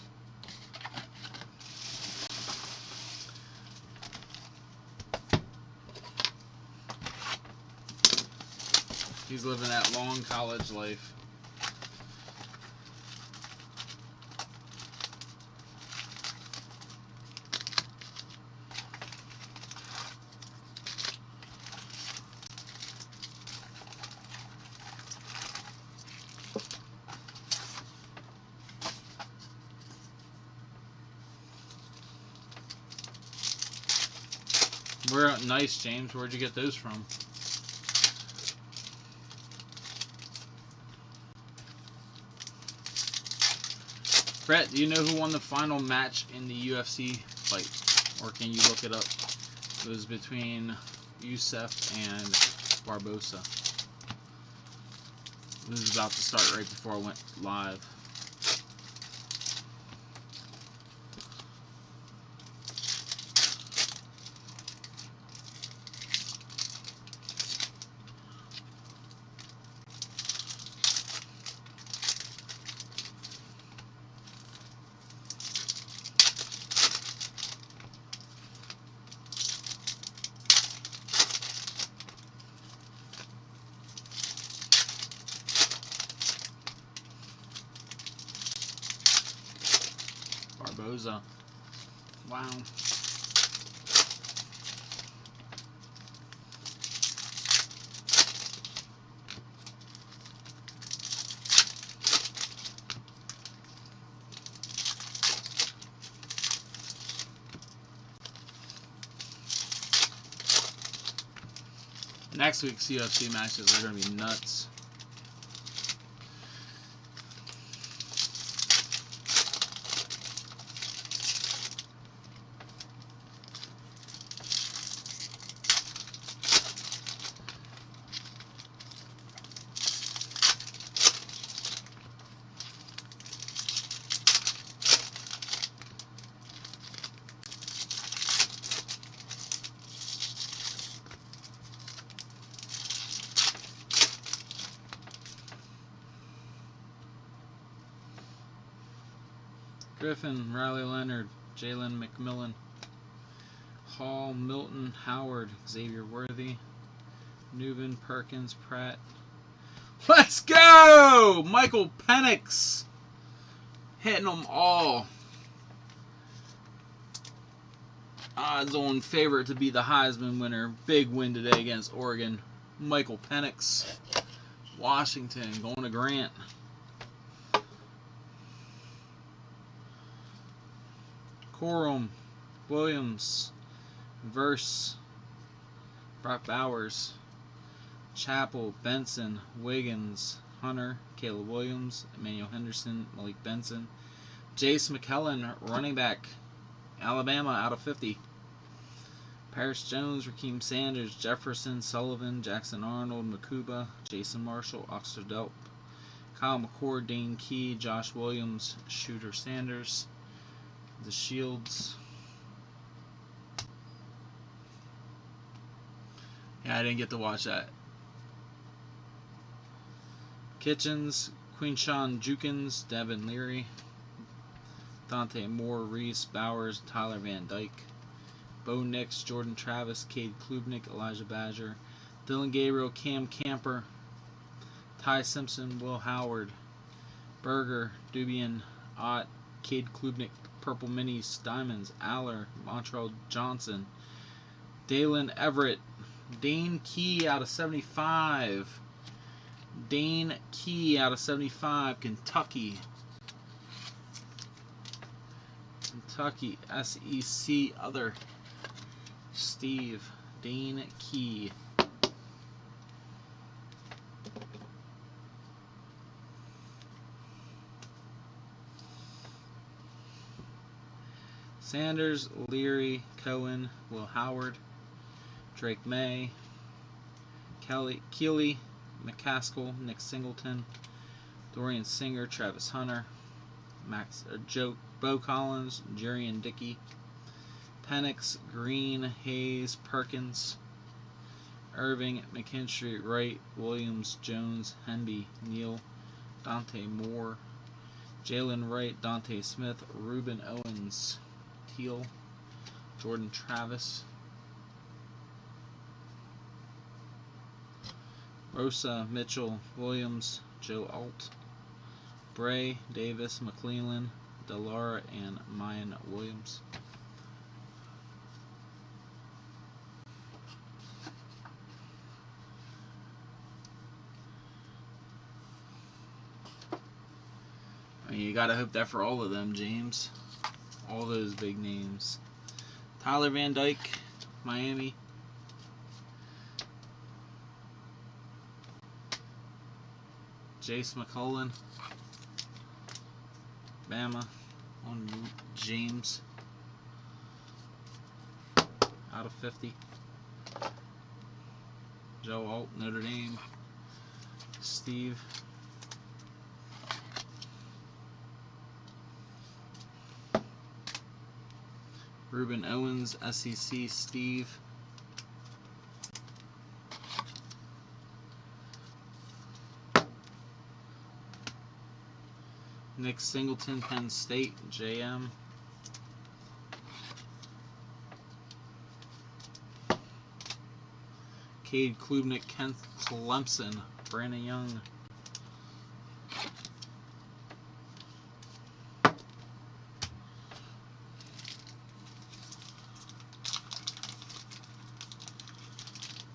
He's living that long college life. We're nice, James. Where'd you get those from? Brett, do you know who won the final match in the UFC fight? Or can you look it up? It was between Youssef and Barbosa. This is about to start right before I went live. Barbosa. Wow. Next week's UFC matches are going to be nuts. Griffin, Riley Leonard, Jalen McMillan, Hall, Milton, Howard, Xavier Worthy, Newman, Perkins, Pratt. Let's go! Michael Penix hitting them all. Odds-on favorite to be the Heisman winner. Big win today against Oregon. Michael Penix. Washington going to Grant. Corum, Williams, Verse, Brock Bowers, Chappell, Benson, Wiggins, Hunter, Caleb Williams, Emmanuel Henderson, Malik Benson, Jace McKellen, running back, Alabama out of 50. Paris Jones, Raheem Sanders, Jefferson, Sullivan, Jackson Arnold, Makuba, Jason Marshall, Oxford Delp, Kyle McCord, Dane Key, Josh Williams, Shooter Sanders, the Shields. Yeah, I didn't get to watch that. Kitchens, Quinshon Jukins, Devin Leary, Dante Moore, Reese Bowers, Tyler Van Dyke, Bo Nix, Jordan Travis, Cade Klubnik, Elijah Badger, Dylan Gabriel, Cam Camper, Ty Simpson, Will Howard, Berger, Dubian, Ott, Cade Klubnik, Purple Minis, Diamonds, Aller, Montreal Johnson, Dalen Everett, Dane Key out of 75. Dane Key out of 75, Kentucky. Kentucky, SEC, other. Steve, Dane Key. Sanders, Leary, Cohen, Will Howard, Drake May, Keeley, McCaskill, Nick Singleton, Dorian Singer, Travis Hunter, Bo Collins, Jerian Dickey, Penix, Green, Hayes, Perkins, Irving, McKinstry, Wright, Williams, Jones, Henby, Neal, Dante Moore, Jalen Wright, Dante Smith, Reuben Owens, Teal, Jordan Travis, Rosa, Mitchell, Williams, Joe Alt, Bray, Davis, McClellan, Delara, and Mayan Williams. I mean, you gotta hope that for all of them, James. All those big names. Tyler Van Dyke, Miami. Jace McCullen. Bama on James. Out of 50. Joe Alt, Notre Dame. Steve. Ruben Owens, SEC, Steve. Nick Singleton, Penn State, JM. Cade Klubnik, Kent Clemson, Brandon Young.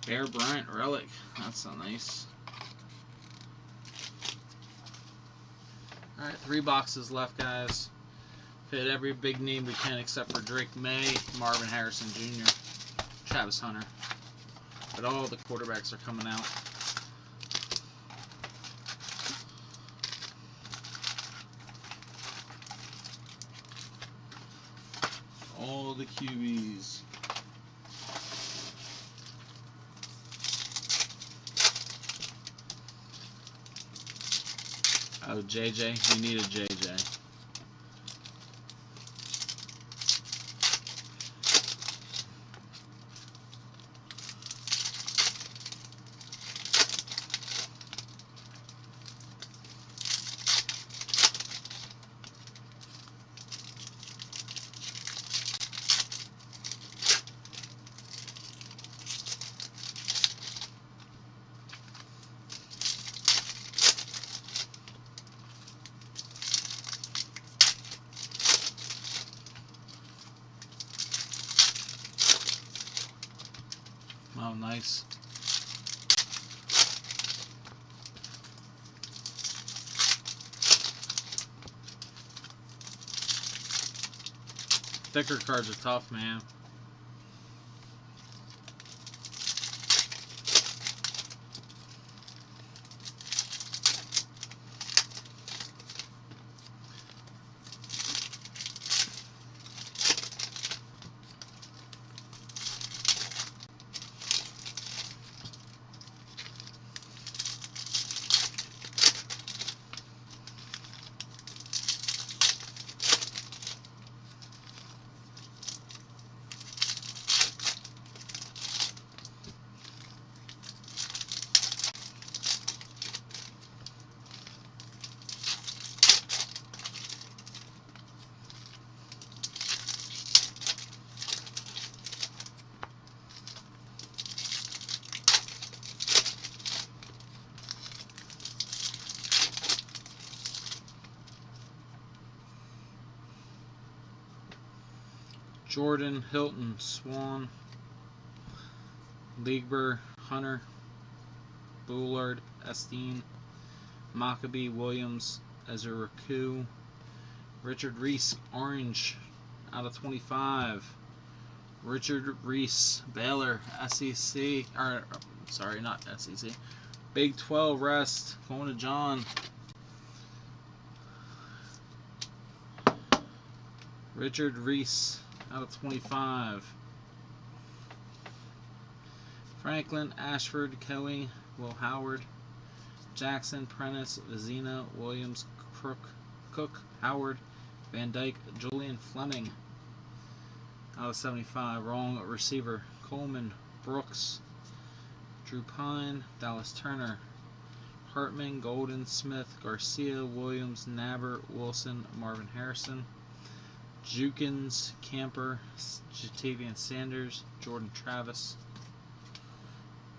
Bear Bryant, Relic. That's so nice. Alright, 3 boxes left, guys. Hit every big name we can except for Drake May, Marvin Harrison Jr., Travis Hunter. But all the quarterbacks are coming out. All the QBs. Oh, JJ. We need a JJ. Oh, nice. Thicker cards are tough, man. Jordan, Hilton, Swan, Liegber, Hunter, Bullard, Esteen, Maccabee, Williams, Ezra Raku, Richard Reese, Orange, out of 25. Richard Reese, Baylor, SEC, or sorry, not SEC, Big 12 rest, going to John. Richard Reese, out of 25. Franklin, Ashford, Kelly, Will Howard, Jackson, Prentice, Vizina, Williams, Cook, Howard, Van Dyke, Julian Fleming, out of 75. Wrong receiver, Coleman, Brooks, Drew Pine, Dallas Turner, Hartman, Golden, Smith, Garcia, Williams, Nabber, Wilson, Marvin Harrison, Jukins, Camper, Jatavian Sanders, Jordan Travis,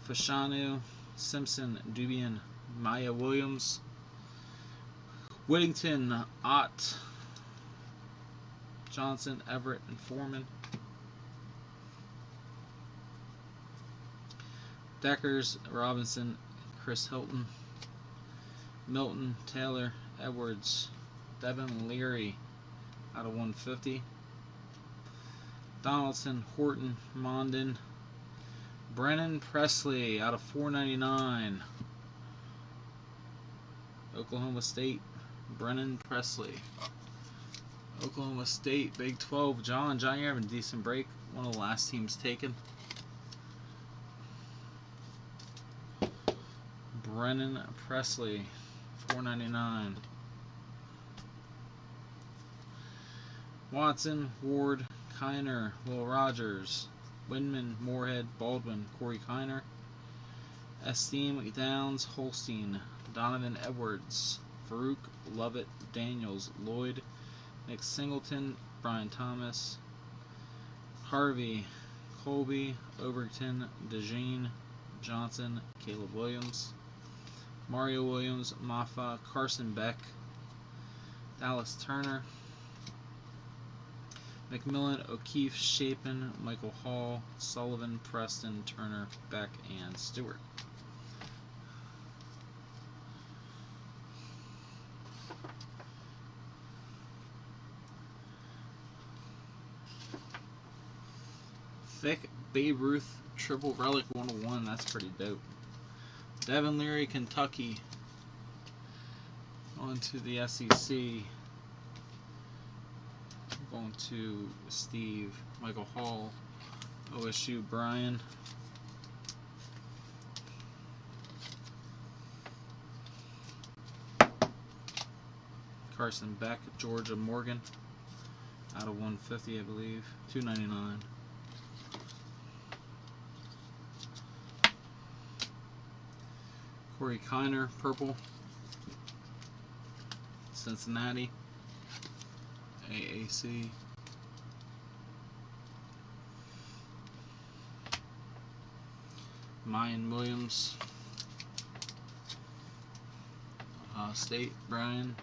Fashanu, Simpson, Dubian, Maya Williams, Whittington, Ott, Johnson, Everett, and Foreman, Deckers, Robinson, Chris Hilton, Milton, Taylor, Edwards, Devin Leary, out of 150. Donaldson, Horton, Mondin, Brennan Presley, out of 499. Oklahoma State, Brennan Presley. Oklahoma State, Big 12, John, you're having a decent break. One of the last teams taken. Brennan Presley, $4.99. Watson, Ward, Kiner, Will Rogers, Windman, Moorhead, Baldwin, Corey Kiner, Esteem, Downs, Holstein, Donovan Edwards, Farouk, Lovett, Daniels, Lloyd, Nick Singleton, Brian Thomas, Harvey, Colby, Overton, DeJean, Johnson, Caleb Williams, Mario Williams, Maffa, Carson Beck, Dallas Turner, McMillan, O'Keefe, Shapin, Michael Hall, Sullivan, Preston, Turner, Beck, and Stewart. Thick Babe Ruth Triple Relic 101. That's pretty dope. Devin Leary, Kentucky. On to the SEC. Going to Steve. Michael Hall. OSU, Brian. Carson Beck, Georgia, Morgan. Out of 150, I believe. $2.99. Corey Kiner, purple. Cincinnati. AAC. Mayan Williams. State, Brian.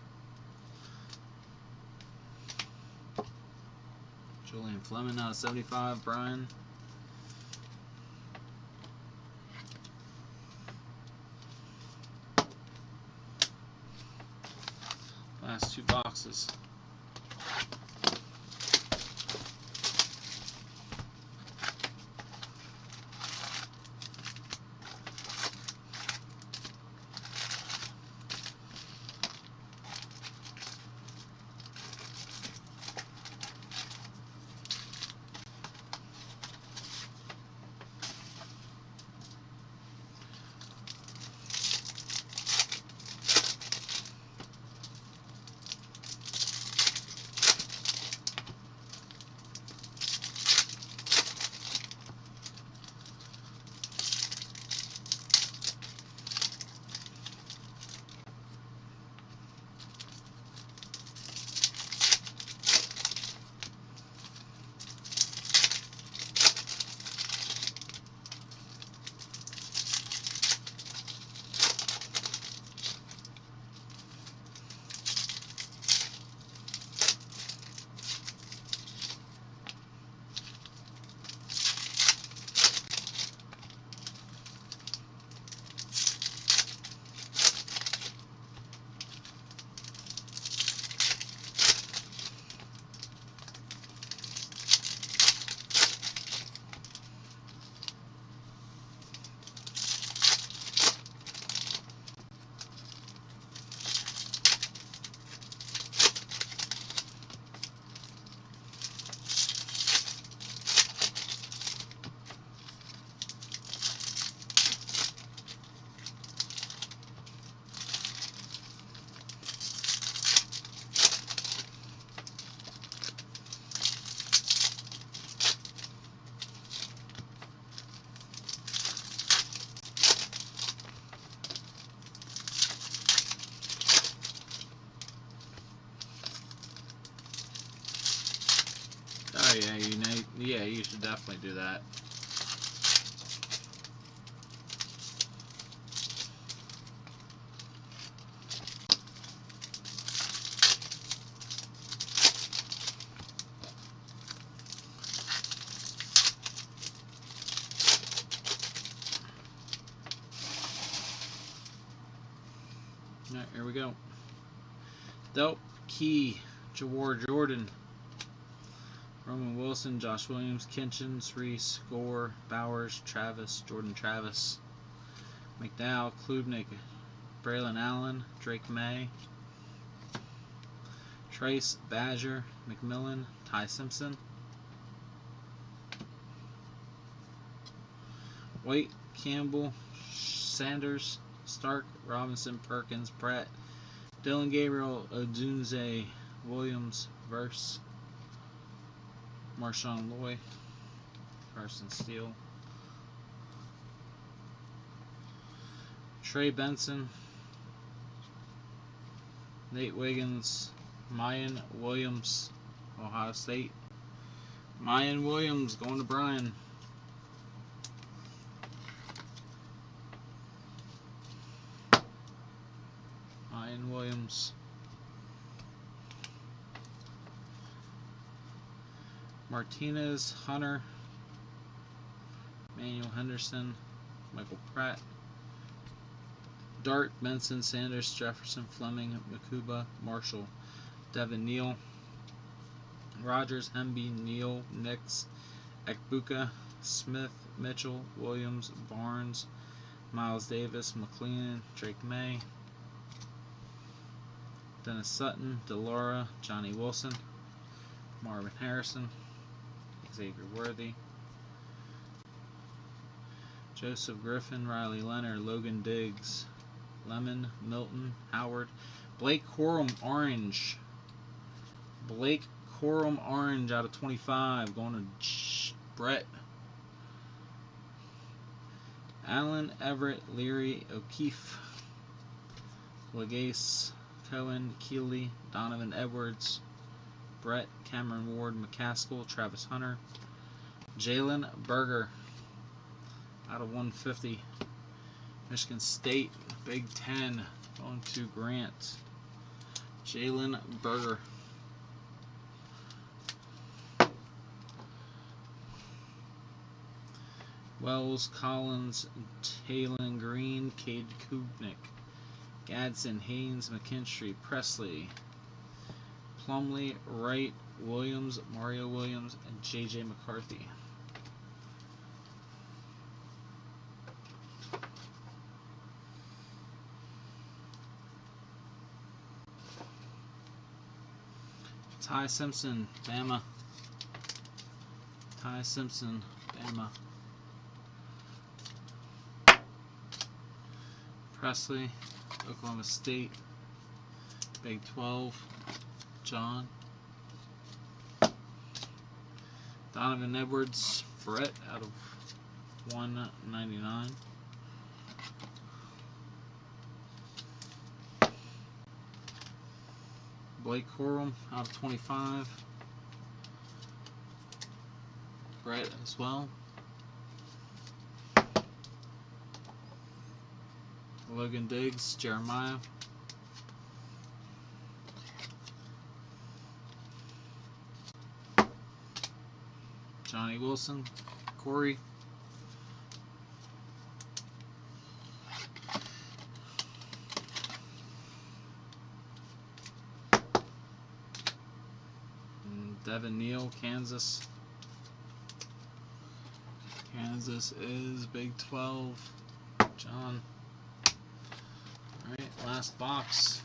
Julian Fleming out of 75, Brian. Last two boxes. Oh yeah, you should definitely do that. Alright, here we go. Delp, Key, Jawar Jordan, Roman Wilson, Josh Williams, Kinchins, Reese, Gore, Bowers, Travis, Jordan Travis, McDowell, Klubnik, Braylon Allen, Drake May, Trace Badger, McMillan, Ty Simpson, White, Campbell, Sanders, Stark, Robinson, Perkins, Pratt, Dylan Gabriel, Odunze, Williams, Verse, Marshawn Lloyd, Carson Steele, Trey Benson, Nate Wiggins, Mayan Williams, Ohio State. Mayan Williams going to Brian. Mayan Williams. Martinez, Hunter, Manuel Henderson, Michael Pratt, Dart, Benson, Sanders, Jefferson, Fleming, Makuba, Marshall, Devin Neal, Rogers, Hemby, Neal, Nix, Ekbuka, Smith, Mitchell, Williams, Barnes, Miles Davis, McLean, Drake May, Dennis Sutton, Delora, Johnny Wilson, Marvin Harrison, Xavier Worthy, Joseph Griffin, Riley Leonard, Logan Diggs, Lemon, Milton, Howard, Blake Corum Orange. Blake Corum Orange out of 25 going to Brett. Allen, Everett, Leary, O'Keefe, Legase, Cohen, Keeley, Donovan Edwards, Brett, Cameron Ward, McCaskill, Travis Hunter, Jalen Berger out of 150. Michigan State, Big Ten, going to Grant. Jalen Berger. Wells, Collins, Taylon Green, Cade Kubnik, Gadsden, Haynes, McKinstry, Presley, Plumlee, Wright, Williams, Mario Williams, and J.J. McCarthy. Ty Simpson, Bama. Ty Simpson, Bama. Presley, Oklahoma State. Big 12, John. Donovan Edwards, Brett out of 199. Blake Corum out of 25. Brett as well. Logan Diggs, Jeremiah. Johnny Wilson, Corey. Devin Neal, Kansas. Kansas is Big 12. John. Alright, last box.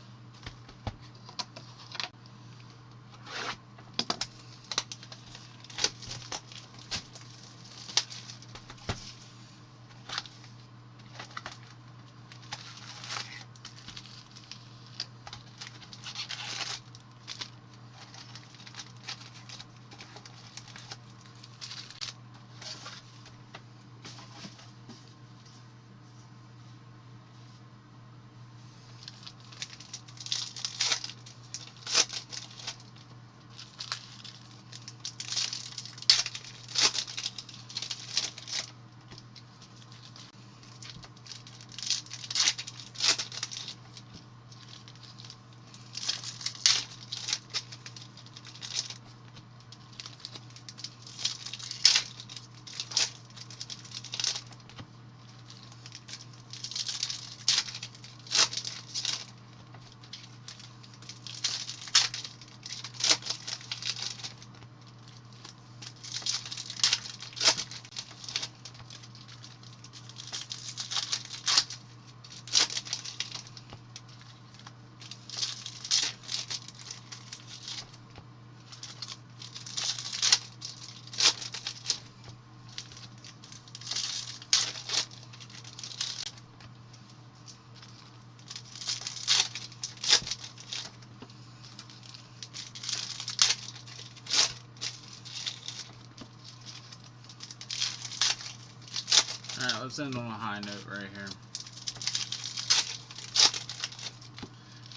let's end on a high note right here.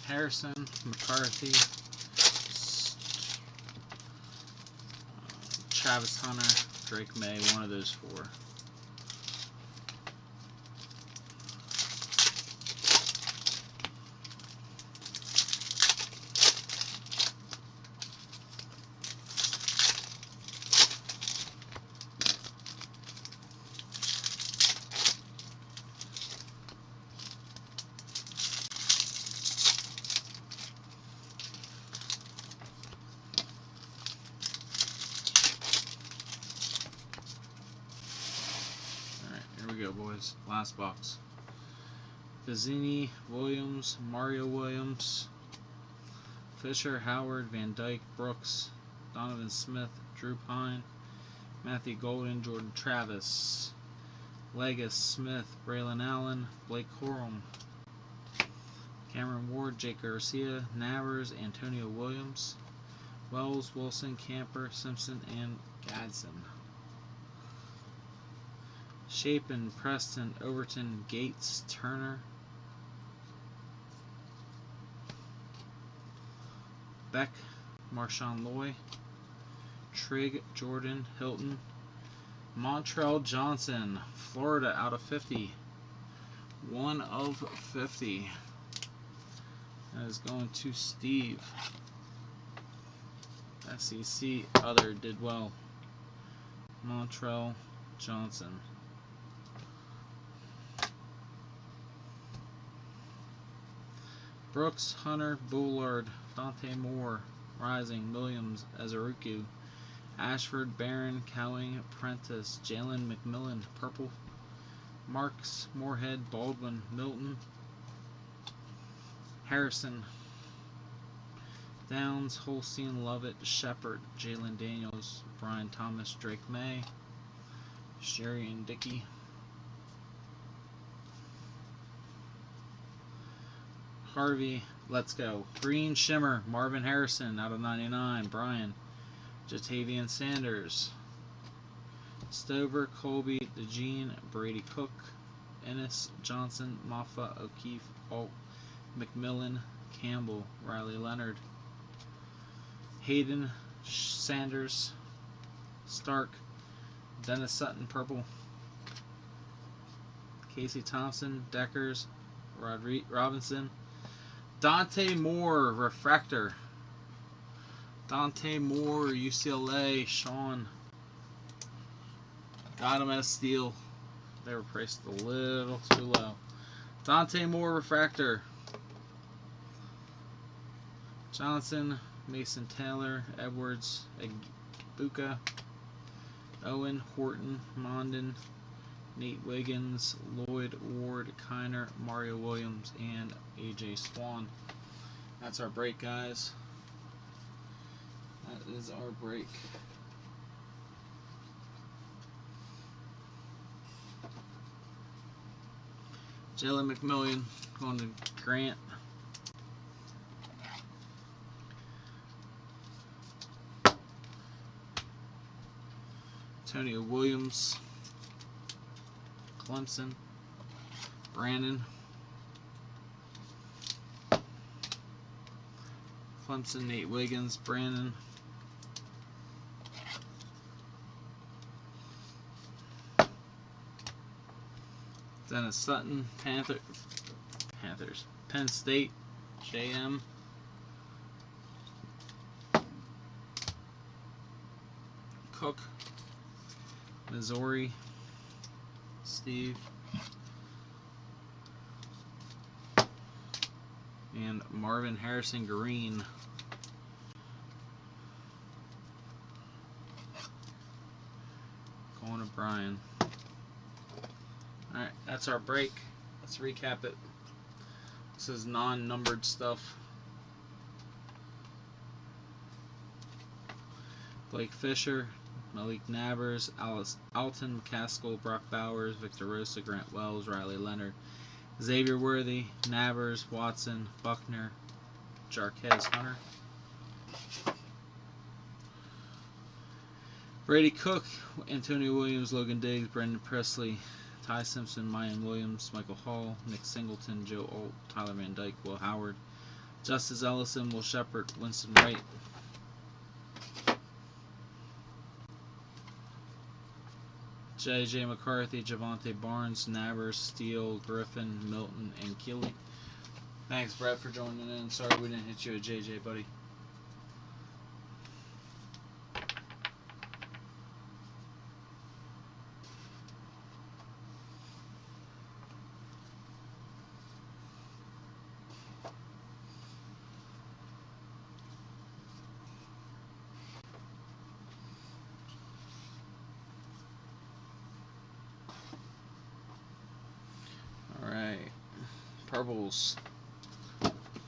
Harrison, McCarthy, Travis Hunter, Drake May, one of those four. Here we go, boys. Last box. Vizzini, Williams, Mario Williams, Fisher, Howard, Van Dyke, Brooks, Donovan Smith, Drew Pine, Matthew Golden, Jordan Travis, Legis, Smith, Braylon Allen, Blake Corum, Cameron Ward, Jake Garcia, Navers, Antonio Williams, Wells, Wilson, Camper, Simpson, and Gadsden. Chapin, Preston, Overton, Gates, Turner, Beck, Marshawn Loy, Trigg, Jordan, Hilton, Montrell Johnson, Florida out of 50. 1 of 50. That is going to Steve. SEC other did well. Montrell Johnson. Brooks, Hunter, Bullard, Dante Moore, Rising, Williams, Azaruku, Ashford, Barron, Cowing, Prentice, Jalen McMillan, Purple, Marks, Moorhead, Baldwin, Milton, Harrison, Downs, Holstein, Lovett, Shepard, Jalen Daniels, Brian Thomas, Drake May, Sherry and Dickey, Harvey, let's go. Green Shimmer, Marvin Harrison out of 99, Brian, Jatavian Sanders, Stover, Colby, DeJean, Brady Cook, Ennis, Johnson, Moffa, O'Keefe, Alt, McMillan, Campbell, Riley Leonard, Hayden, Sanders, Stark, Dennis Sutton, Purple, Casey Thompson, Deckers, Robinson, Dante Moore, Refractor, Dante Moore, UCLA, Sean, got him at a steal. They were priced a little too low. Dante Moore, Refractor, Johnson, Mason Taylor, Edwards, Buka, Owen, Horton, Mondin, Nate Wiggins, Lloyd, Ward, Kiner, Mario Williams, and AJ Swan. That's our break, guys. That is our break. Jalen McMillan going to Grant. Antonio Williams, Clemson, Brandon, Clemson, Nate Wiggins, Brandon, Dennis Sutton, Panthers, Penn State, JM, Cook, Missouri, Steve, and Marvin Harrison Green. Going to Brian. Alright, that's our break. Let's recap it. This is non-numbered stuff. Blake Fisher, Malik Nabers, Alton McCaskill, Brock Bowers, Victor Rosa, Grant Wells, Riley Leonard, Xavier Worthy, Nabers, Watson, Buckner, Jarquez Hunter, Brady Cook, Antonio Williams, Logan Diggs, Brendan Presley, Ty Simpson, Mayan Williams, Michael Hall, Nick Singleton, Joe Alt, Tyler Van Dyke, Will Howard, Justice Ellison, Will Shepard, Winston Wright, J.J. McCarthy, Javante Barnes, Nabers, Steele, Griffin, Milton, and Keeley. Thanks, Brett, for joining in. Sorry we didn't hit you with JJ, buddy.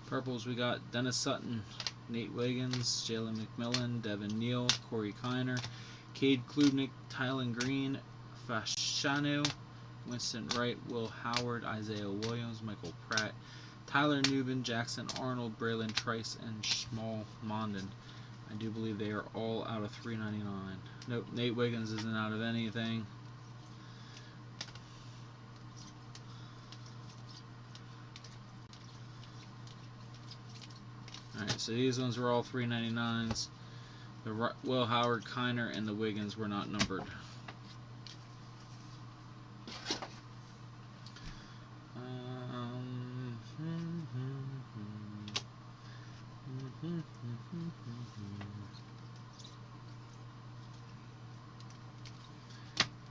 Purples, we got Dennis Sutton, Nate Wiggins, Jalen McMillan, Devin Neal, Corey Kiner, Cade Klubnik, Tylen Green, Fashanu, Winston Wright, Will Howard, Isaiah Williams, Michael Pratt, Tyler Newbin, Jackson Arnold, Braylon Trice, and Shmuel Mondin. I do believe they are all out of $3.99. Nope, Nate Wiggins isn't out of anything. Alright, so these ones were all $3.99s. The Will Howard, Kiner, and the Wiggins were not numbered.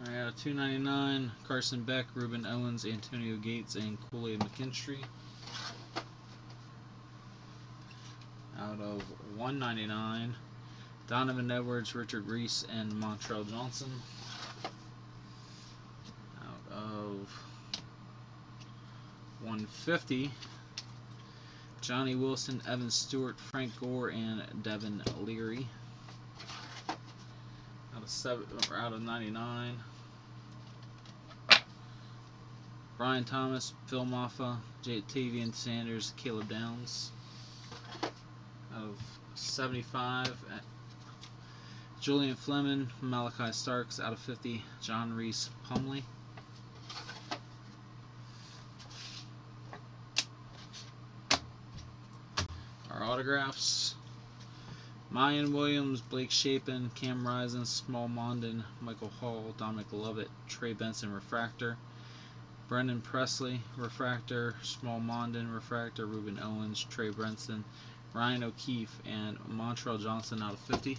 Alright, out of $2.99, Carson Beck, Ruben Owens, Antonio Gates, and Kool-Aid McKinstry. Out of $1.99, Donovan Edwards, Richard Reese, and Montrell Johnson. Out of $1.50, Johnny Wilson, Evan Stewart, Frank Gore, and Devin Leary. Out of $99, Brian Thomas, Phil Maffa, Tavian Sanders, Caleb Downs. Of $75, Julian Fleming, Malachi Starks. Out of $50, John Reese Plumlee. Our autographs: Mayan Williams, Blake Shapen, Cam Rising, Small Mondin, Michael Hall, Dominic Lovett, Trey Benson Refractor, Brendan Presley Refractor, Small Mondin Refractor, Ruben Owens, Trey Brenson, Ryan O'Keefe, and Montrell Johnson. Out of 50.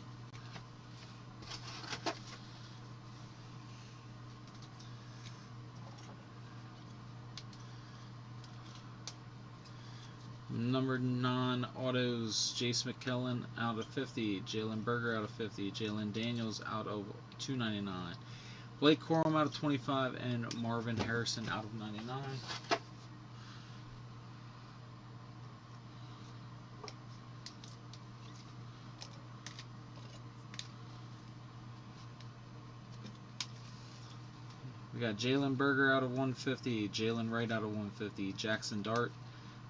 Numbered non-autos: Jace McKellen out of 50, Jalen Berger out of 50, Jalen Daniels out of $2.99, Blake Corum out of 25, and Marvin Harrison out of $99. We got Jalen Berger out of 150, Jalen Wright out of 150, Jackson Dart,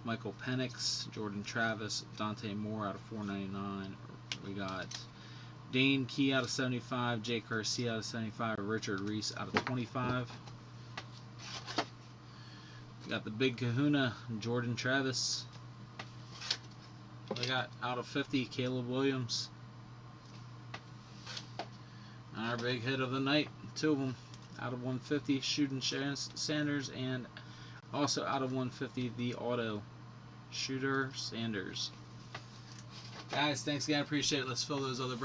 Michael Penix, Jordan Travis, Dante Moore out of $4.99. We got Dane Key out of 75, Jake Garcia out of 75, Richard Reese out of 25. We got the Big Kahuna, Jordan Travis. We got out of 50, Caleb Williams. Our big hit of the night, two of them. Out of 150, Shooting Sanders, and also out of 150, the auto, Shooter Sanders. Guys, thanks again. Appreciate it. Let's fill those other